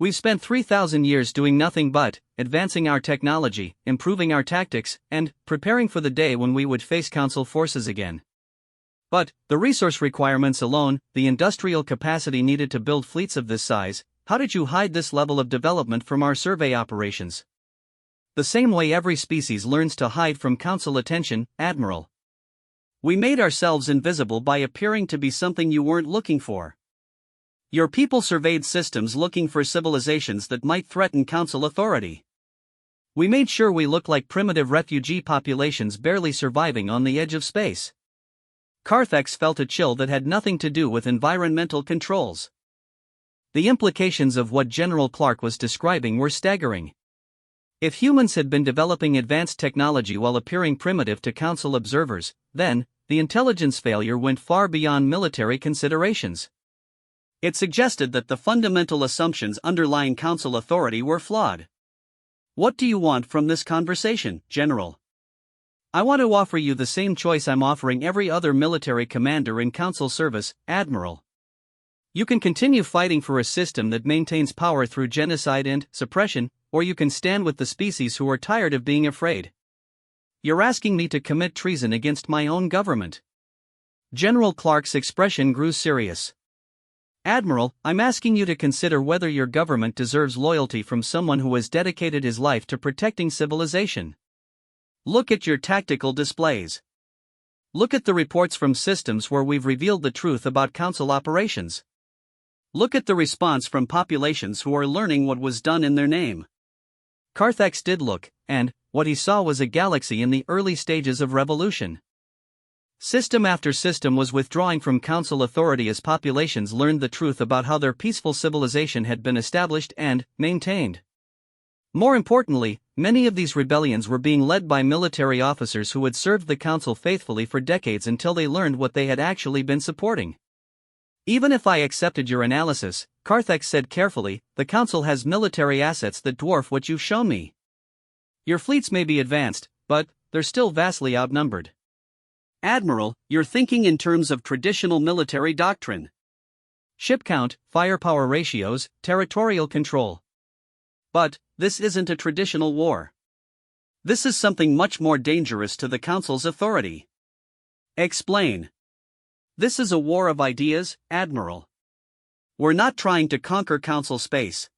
We've spent 3,000 years doing nothing but advancing our technology, improving our tactics, and preparing for the day when we would face Council forces again. But the resource requirements alone, the industrial capacity needed to build fleets of this size, how did you hide this level of development from our survey operations? The same way every species learns to hide from Council attention, Admiral. We made ourselves invisible by appearing to be something you weren't looking for. Your people surveyed systems looking for civilizations that might threaten Council authority. We made sure we looked like primitive refugee populations barely surviving on the edge of space. Carthex felt a chill that had nothing to do with environmental controls. The implications of what General Clark was describing were staggering. If humans had been developing advanced technology while appearing primitive to Council observers, then the intelligence failure went far beyond military considerations. It suggested that the fundamental assumptions underlying Council authority were flawed. What do you want from this conversation, General? I want to offer you the same choice I'm offering every other military commander in Council service, Admiral. You can continue fighting for a system that maintains power through genocide and suppression, or you can stand with the species who are tired of being afraid. You're asking me to commit treason against my own government. General Clark's expression grew serious. Admiral, I'm asking you to consider whether your government deserves loyalty from someone who has dedicated his life to protecting civilization. Look at your tactical displays. Look at the reports from systems where we've revealed the truth about Council operations. Look at the response from populations who are learning what was done in their name. Carthex did look, and what he saw was a galaxy in the early stages of revolution. System after system was withdrawing from Council authority as populations learned the truth about how their peaceful civilization had been established and maintained. More importantly, many of these rebellions were being led by military officers who had served the Council faithfully for decades until they learned what they had actually been supporting. Even if I accepted your analysis, Carthex said carefully, the Council has military assets that dwarf what you've shown me. Your fleets may be advanced, but they're still vastly outnumbered. Admiral, you're thinking in terms of traditional military doctrine. Ship count, firepower ratios, territorial control. But this isn't a traditional war. This is something much more dangerous to the Council's authority. Explain. This is a war of ideas, Admiral. We're not trying to conquer Council space.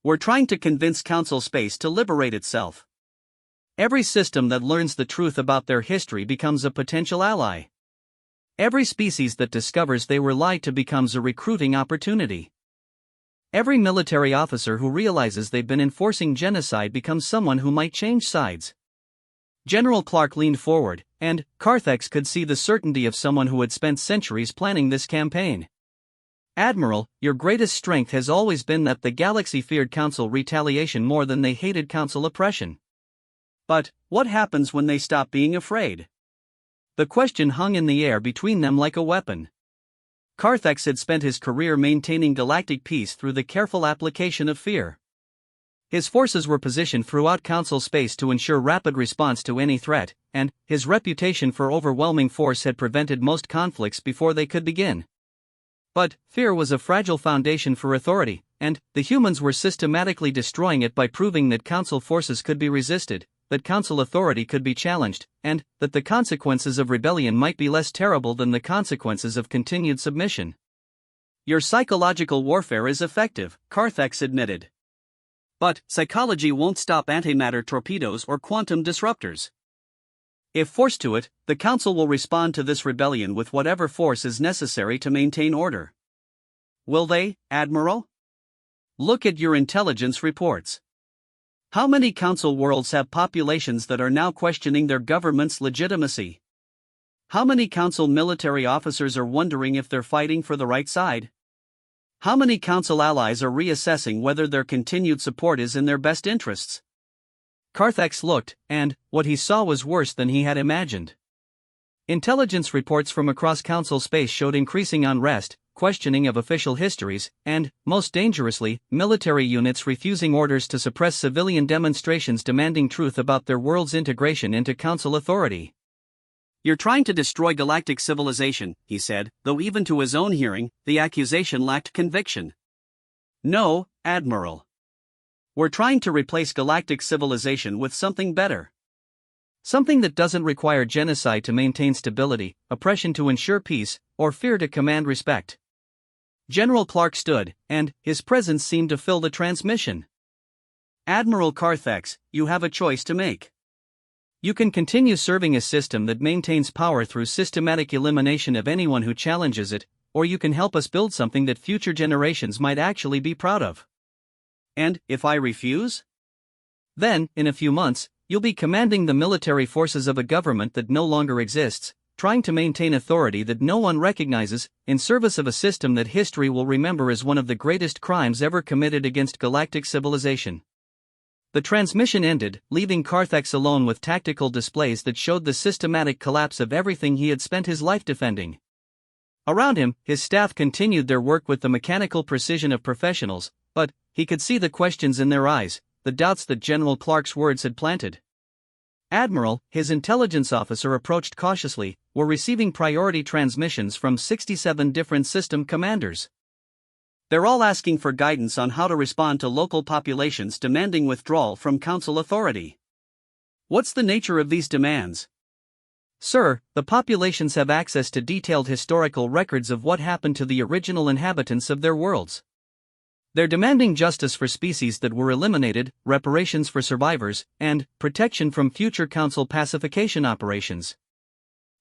We're trying to convince Council space to liberate itself. Every system that learns the truth about their history becomes a potential ally. Every species that discovers they were lied to becomes a recruiting opportunity. Every military officer who realizes they've been enforcing genocide becomes someone who might change sides. General Clark leaned forward, and Carthax could see the certainty of someone who had spent centuries planning this campaign. Admiral, your greatest strength has always been that the galaxy feared Council retaliation more than they hated Council oppression. But what happens when they stop being afraid? The question hung in the air between them like a weapon. Carthax had spent his career maintaining galactic peace through the careful application of fear. His forces were positioned throughout Council space to ensure rapid response to any threat, and his reputation for overwhelming force had prevented most conflicts before they could begin. But fear was a fragile foundation for authority, and the humans were systematically destroying it by proving that Council forces could be resisted, that Council authority could be challenged, and that the consequences of rebellion might be less terrible than the consequences of continued submission. Your psychological warfare is effective, Carthax admitted. But psychology won't stop antimatter torpedoes or quantum disruptors. If forced to it, the Council will respond to this rebellion with whatever force is necessary to maintain order. Will they, Admiral? Look at your intelligence reports. How many Council worlds have populations that are now questioning their government's legitimacy? How many Council military officers are wondering if they're fighting for the right side? How many Council allies are reassessing whether their continued support is in their best interests? Carthax looked, and what he saw was worse than he had imagined. Intelligence reports from across Council space showed increasing unrest, questioning of official histories, and, most dangerously, military units refusing orders to suppress civilian demonstrations demanding truth about their world's integration into Council authority. You're trying to destroy galactic civilization, he said, though even to his own hearing, the accusation lacked conviction. No, Admiral. We're trying to replace galactic civilization with something better. Something that doesn't require genocide to maintain stability, oppression to ensure peace, or fear to command respect. General Clark stood, and his presence seemed to fill the transmission. Admiral Carthax, you have a choice to make. You can continue serving a system that maintains power through systematic elimination of anyone who challenges it, or you can help us build something that future generations might actually be proud of. And if I refuse? Then, in a few months, you'll be commanding the military forces of a government that no longer exists, trying to maintain authority that no one recognizes, in service of a system that history will remember as one of the greatest crimes ever committed against galactic civilization. The transmission ended, leaving Carthax alone with tactical displays that showed the systematic collapse of everything he had spent his life defending. Around him, his staff continued their work with the mechanical precision of professionals, but he could see the questions in their eyes, the doubts that General Clark's words had planted. Admiral, his intelligence officer approached cautiously, were receiving priority transmissions from 67 different system commanders. They're all asking for guidance on how to respond to local populations demanding withdrawal from Council authority. What's the nature of these demands? Sir, the populations have access to detailed historical records of what happened to the original inhabitants of their worlds. They're demanding justice for species that were eliminated, reparations for survivors, and protection from future Council pacification operations.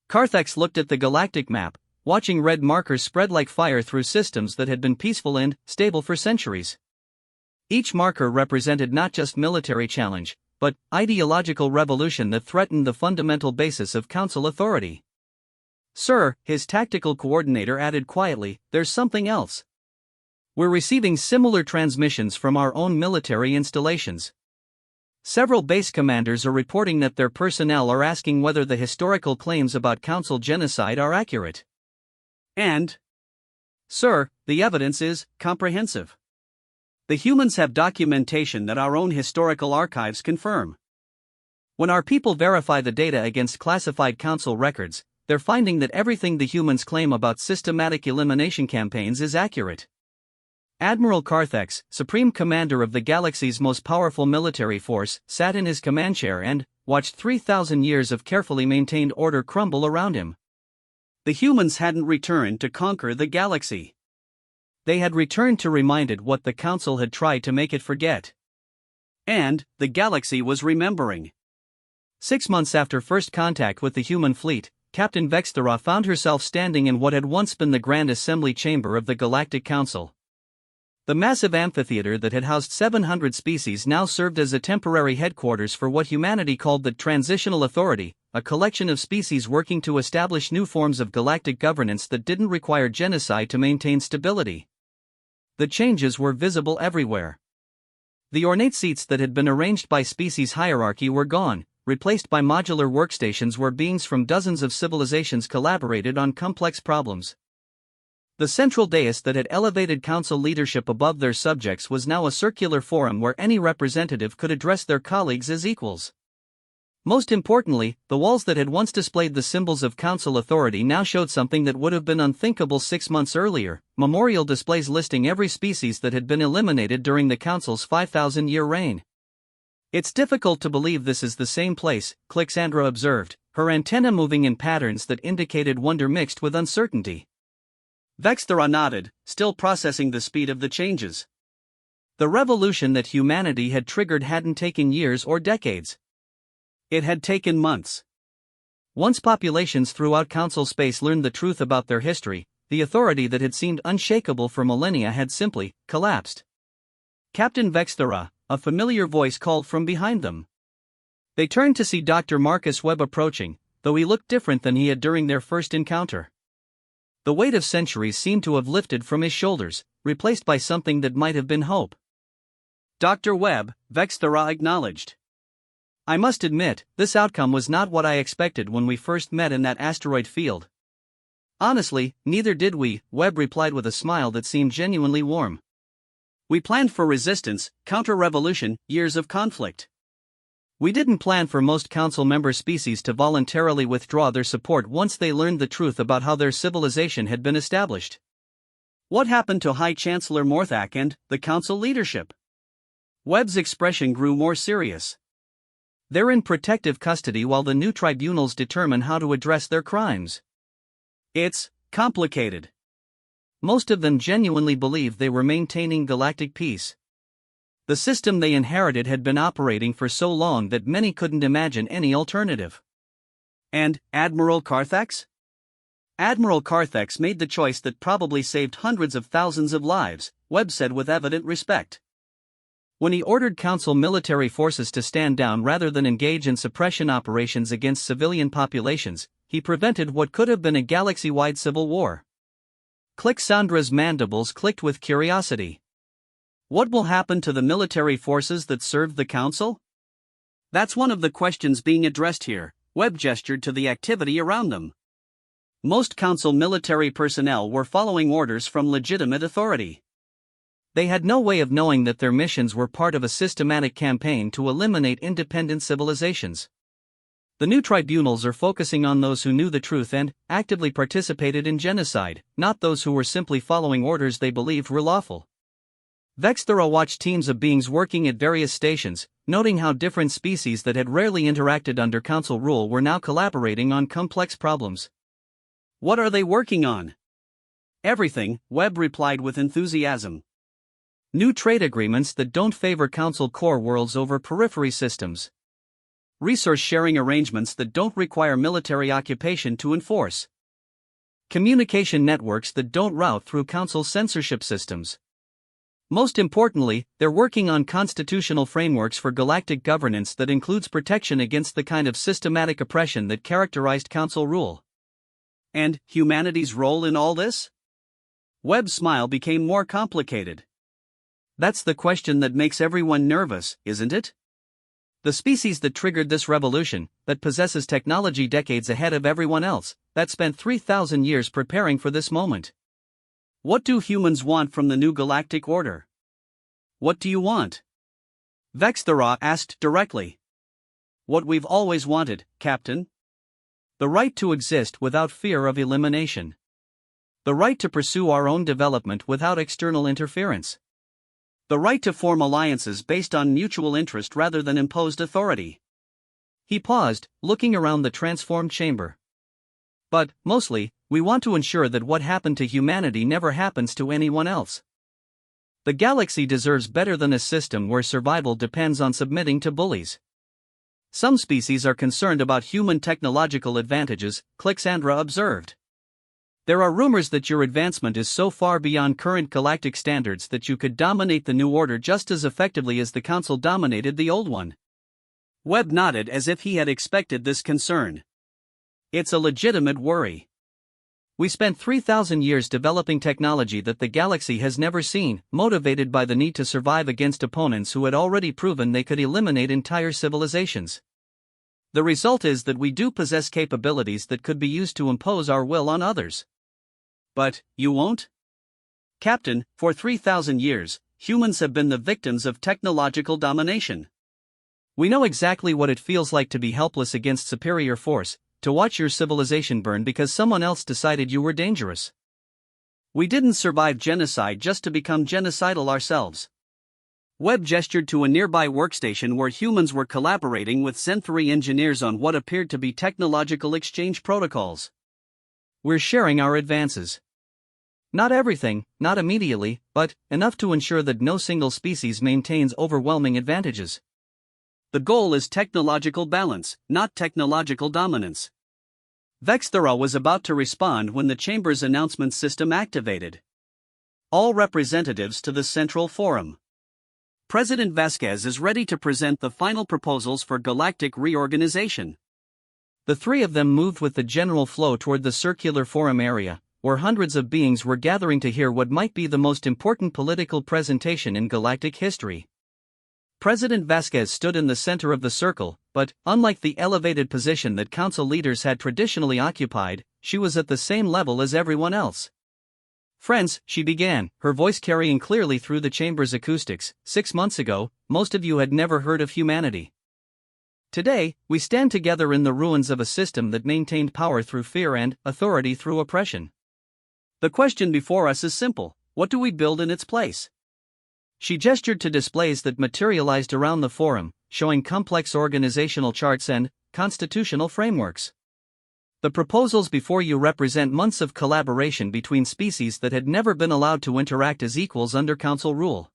Carthax looked at the galactic map, watching red markers spread like fire through systems that had been peaceful and stable for centuries. Each marker represented not just military challenge, but ideological revolution that threatened the fundamental basis of Council authority. Sir, his tactical coordinator added quietly, there's something else. We're receiving similar transmissions from our own military installations. Several base commanders are reporting that their personnel are asking whether the historical claims about Council genocide are accurate. And, sir, the evidence is comprehensive. The humans have documentation that our own historical archives confirm. When our people verify the data against classified Council records, they're finding that everything the humans claim about systematic elimination campaigns is accurate. Admiral Carthax, Supreme Commander of the galaxy's most powerful military force, sat in his command chair and watched 3,000 years of carefully maintained order crumble around him. The humans hadn't returned to conquer the galaxy. They had returned to remind it what the Council had tried to make it forget. And the galaxy was remembering. 6 months after first contact with the human fleet, Captain Vexthera found herself standing in what had once been the Grand Assembly Chamber of the Galactic Council. The massive amphitheater that had housed 700 species now served as a temporary headquarters for what humanity called the Transitional Authority, a collection of species working to establish new forms of galactic governance that didn't require genocide to maintain stability. The changes were visible everywhere. The ornate seats that had been arranged by species hierarchy were gone, replaced by modular workstations where beings from dozens of civilizations collaborated on complex problems. The central dais that had elevated council leadership above their subjects was now a circular forum where any representative could address their colleagues as equals. Most importantly, the walls that had once displayed the symbols of council authority now showed something that would have been unthinkable 6 months earlier: memorial displays listing every species that had been eliminated during the council's 5,000-year reign. "It's difficult to believe this is the same place," Clixandra observed, her antenna moving in patterns that indicated wonder mixed with uncertainty. Vexthera nodded, still processing the speed of the changes. The revolution that humanity had triggered hadn't taken years or decades. It had taken months. Once populations throughout council space learned the truth about their history, the authority that had seemed unshakable for millennia had simply collapsed. "Captain Vexthera," a familiar voice called from behind them. They turned to see Dr. Marcus Webb approaching, though he looked different than he had during their first encounter. The weight of centuries seemed to have lifted from his shoulders, replaced by something that might have been hope. "Dr. Webb," Vexthera acknowledged. "I must admit, this outcome was not what I expected when we first met in that asteroid field." "Honestly, neither did we," Webb replied with a smile that seemed genuinely warm. "We planned for resistance, counter-revolution, years of conflict. We didn't plan for most council member species to voluntarily withdraw their support once they learned the truth about how their civilization had been established." "What happened to High Chancellor Morthak and the council leadership?" Webb's expression grew more serious. "They're in protective custody while the new tribunals determine how to address their crimes." "It's complicated." Most of them genuinely believed they were maintaining galactic peace. The system they inherited had been operating for so long that many couldn't imagine any alternative. "And Admiral Carthax?" "Admiral Carthax made the choice that probably saved hundreds of thousands of lives," Webb said with evident respect. "When he ordered council military forces to stand down rather than engage in suppression operations against civilian populations, he prevented what could have been a galaxy-wide civil war." Clixandra's mandibles clicked with curiosity. "What will happen to the military forces that served the council?" "That's one of the questions being addressed here," Webb gestured to the activity around them. Most council military personnel were following orders from legitimate authority. They had no way of knowing that their missions were part of a systematic campaign to eliminate independent civilizations. The new tribunals are focusing on those who knew the truth and actively participated in genocide, not those who were simply following orders they believed were lawful. Vexthera watched teams of beings working at various stations, noting how different species that had rarely interacted under council rule were now collaborating on complex problems. "What are they working on?" "Everything," Webb replied with enthusiasm. New trade agreements that don't favor council core worlds over periphery systems. Resource sharing arrangements that don't require military occupation to enforce. Communication networks that don't route through council censorship systems. Most importantly, they're working on constitutional frameworks for galactic governance that includes protection against the kind of systematic oppression that characterized council rule. "And humanity's role in all this?" Webb's smile became more complicated. "That's the question that makes everyone nervous, isn't it? The species that triggered this revolution, that possesses technology decades ahead of everyone else, that spent 3,000 years preparing for this moment. What do humans want from the new galactic order?" "What do you want?" Vexthera asked directly. "What we've always wanted, Captain. The right to exist without fear of elimination. The right to pursue our own development without external interference. The right to form alliances based on mutual interest rather than imposed authority." He paused, looking around the transformed chamber. "But, mostly, we want to ensure that what happened to humanity never happens to anyone else. The galaxy deserves better than a system where survival depends on submitting to bullies." "Some species are concerned about human technological advantages," Clixandra observed. There are rumors that your advancement is so far beyond current galactic standards that you could dominate the New Order just as effectively as the Council dominated the old one. Webb nodded as if he had expected this concern. It's a legitimate worry. We spent 3,000 years developing technology that the galaxy has never seen, motivated by the need to survive against opponents who had already proven they could eliminate entire civilizations. The result is that we do possess capabilities that could be used to impose our will on others. But, you won't? Captain, for 3,000 years, humans have been the victims of technological domination. We know exactly what it feels like to be helpless against superior force, to watch your civilization burn because someone else decided you were dangerous. We didn't survive genocide just to become genocidal ourselves. Webb gestured to a nearby workstation where humans were collaborating with Zen-3 engineers on what appeared to be technological exchange protocols. We're sharing our advances. Not everything, not immediately, but enough to ensure that no single species maintains overwhelming advantages. The goal is technological balance, not technological dominance. Vexthera was about to respond when the Chamber's announcement system activated. All representatives to the Central Forum. President Vasquez is ready to present the final proposals for galactic reorganization. The three of them moved with the general flow toward the circular forum area, where hundreds of beings were gathering to hear what might be the most important political presentation in galactic history. President Vasquez stood in the center of the circle, but, unlike the elevated position that council leaders had traditionally occupied, she was at the same level as everyone else. Friends, she began, her voice carrying clearly through the chamber's acoustics, 6 months ago, most of you had never heard of humanity. Today, we stand together in the ruins of a system that maintained power through fear and authority through oppression. The question before us is simple: what do we build in its place? She gestured to displays that materialized around the forum, showing complex organizational charts and constitutional frameworks. The proposals before you represent months of collaboration between species that had never been allowed to interact as equals under council rule.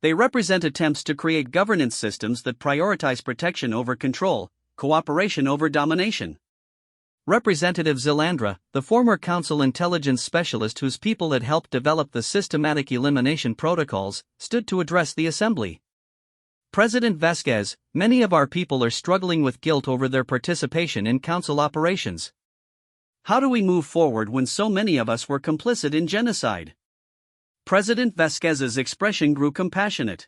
They represent attempts to create governance systems that prioritize protection over control, cooperation over domination. Representative Zelandra, the former council intelligence specialist whose people had helped develop the systematic elimination protocols, stood to address the assembly. President Vasquez, many of our people are struggling with guilt over their participation in council operations. How do we move forward when so many of us were complicit in genocide? President Vasquez's expression grew compassionate.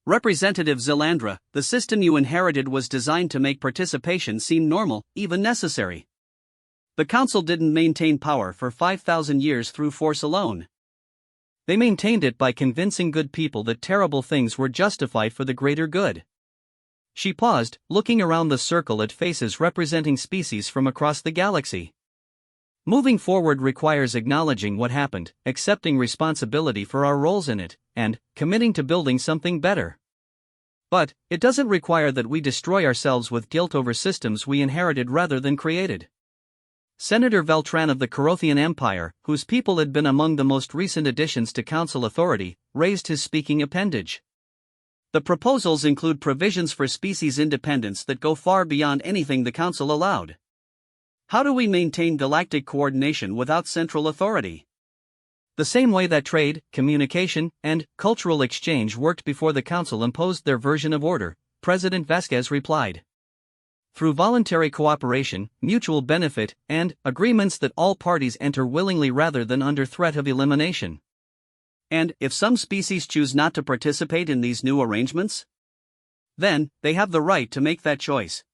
Representative Zelandra, the system you inherited was designed to make participation seem normal, even necessary. The council didn't maintain power for 5,000 years through force alone. They maintained it by convincing good people that terrible things were justified for the greater good. She paused, looking around the circle at faces representing species from across the galaxy. Moving forward requires acknowledging what happened, accepting responsibility for our roles in it, and committing to building something better. But it doesn't require that we destroy ourselves with guilt over systems we inherited rather than created. Senator Veltran of the Carothian Empire, whose people had been among the most recent additions to council authority, raised his speaking appendage. The proposals include provisions for species independence that go far beyond anything the council allowed. How do we maintain galactic coordination without central authority? The same way that trade, communication, and cultural exchange worked before the council imposed their version of order, President Vasquez replied. Through voluntary cooperation, mutual benefit, and agreements that all parties enter willingly rather than under threat of elimination. And if some species choose not to participate in these new arrangements? Then, they have the right to make that choice.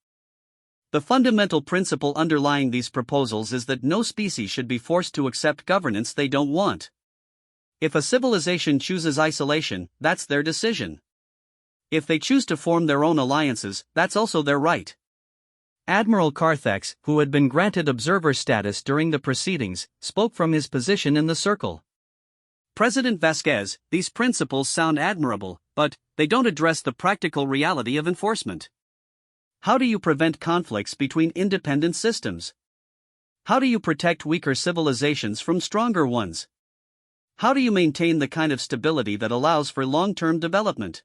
The fundamental principle underlying these proposals is that no species should be forced to accept governance they don't want. If a civilization chooses isolation, that's their decision. If they choose to form their own alliances, that's also their right. Admiral Carthax, who had been granted observer status during the proceedings, spoke from his position in the circle. President Vasquez, these principles sound admirable, but they don't address the practical reality of enforcement. How do you prevent conflicts between independent systems? How do you protect weaker civilizations from stronger ones? How do you maintain the kind of stability that allows for long-term development?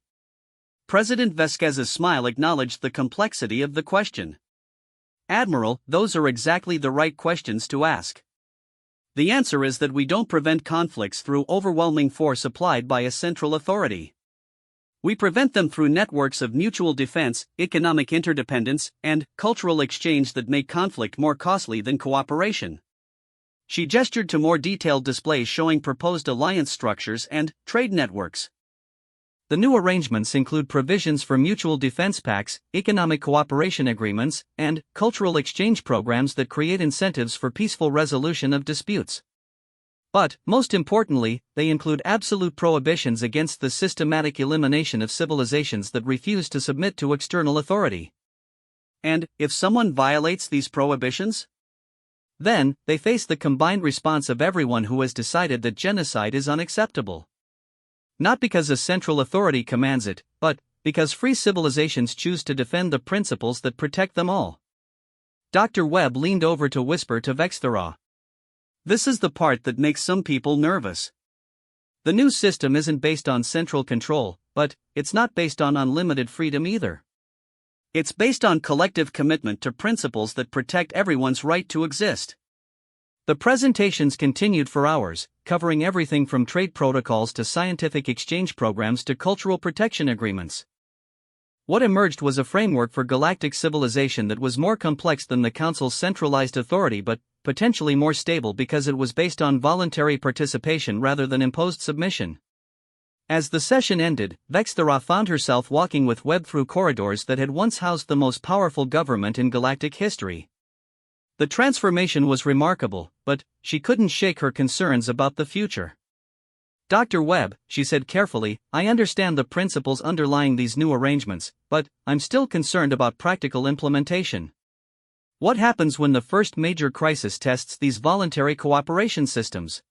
President Vasquez's smile acknowledged the complexity of the question. Admiral, those are exactly the right questions to ask. The answer is that we don't prevent conflicts through overwhelming force applied by a central authority. We prevent them through networks of mutual defense, economic interdependence, and cultural exchange that make conflict more costly than cooperation. She gestured to more detailed displays showing proposed alliance structures and trade networks. The new arrangements include provisions for mutual defense pacts, economic cooperation agreements, and cultural exchange programs that create incentives for peaceful resolution of disputes. But, most importantly, they include absolute prohibitions against the systematic elimination of civilizations that refuse to submit to external authority. And, if someone violates these prohibitions? Then, they face the combined response of everyone who has decided that genocide is unacceptable. Not because a central authority commands it, but because free civilizations choose to defend the principles that protect them all. Dr. Webb leaned over to whisper to Vexthera. This is the part that makes some people nervous. The new system isn't based on central control, but it's not based on unlimited freedom either. It's based on collective commitment to principles that protect everyone's right to exist. The presentations continued for hours, covering everything from trade protocols to scientific exchange programs to cultural protection agreements. What emerged was a framework for galactic civilization that was more complex than the Council's centralized authority but potentially more stable because it was based on voluntary participation rather than imposed submission. As the session ended, Vexthera found herself walking with Webb through corridors that had once housed the most powerful government in galactic history. The transformation was remarkable, but she couldn't shake her concerns about the future. Dr. Webb, she said carefully, I understand the principles underlying these new arrangements, but I'm still concerned about practical implementation. What happens when the first major crisis tests these voluntary cooperation systems?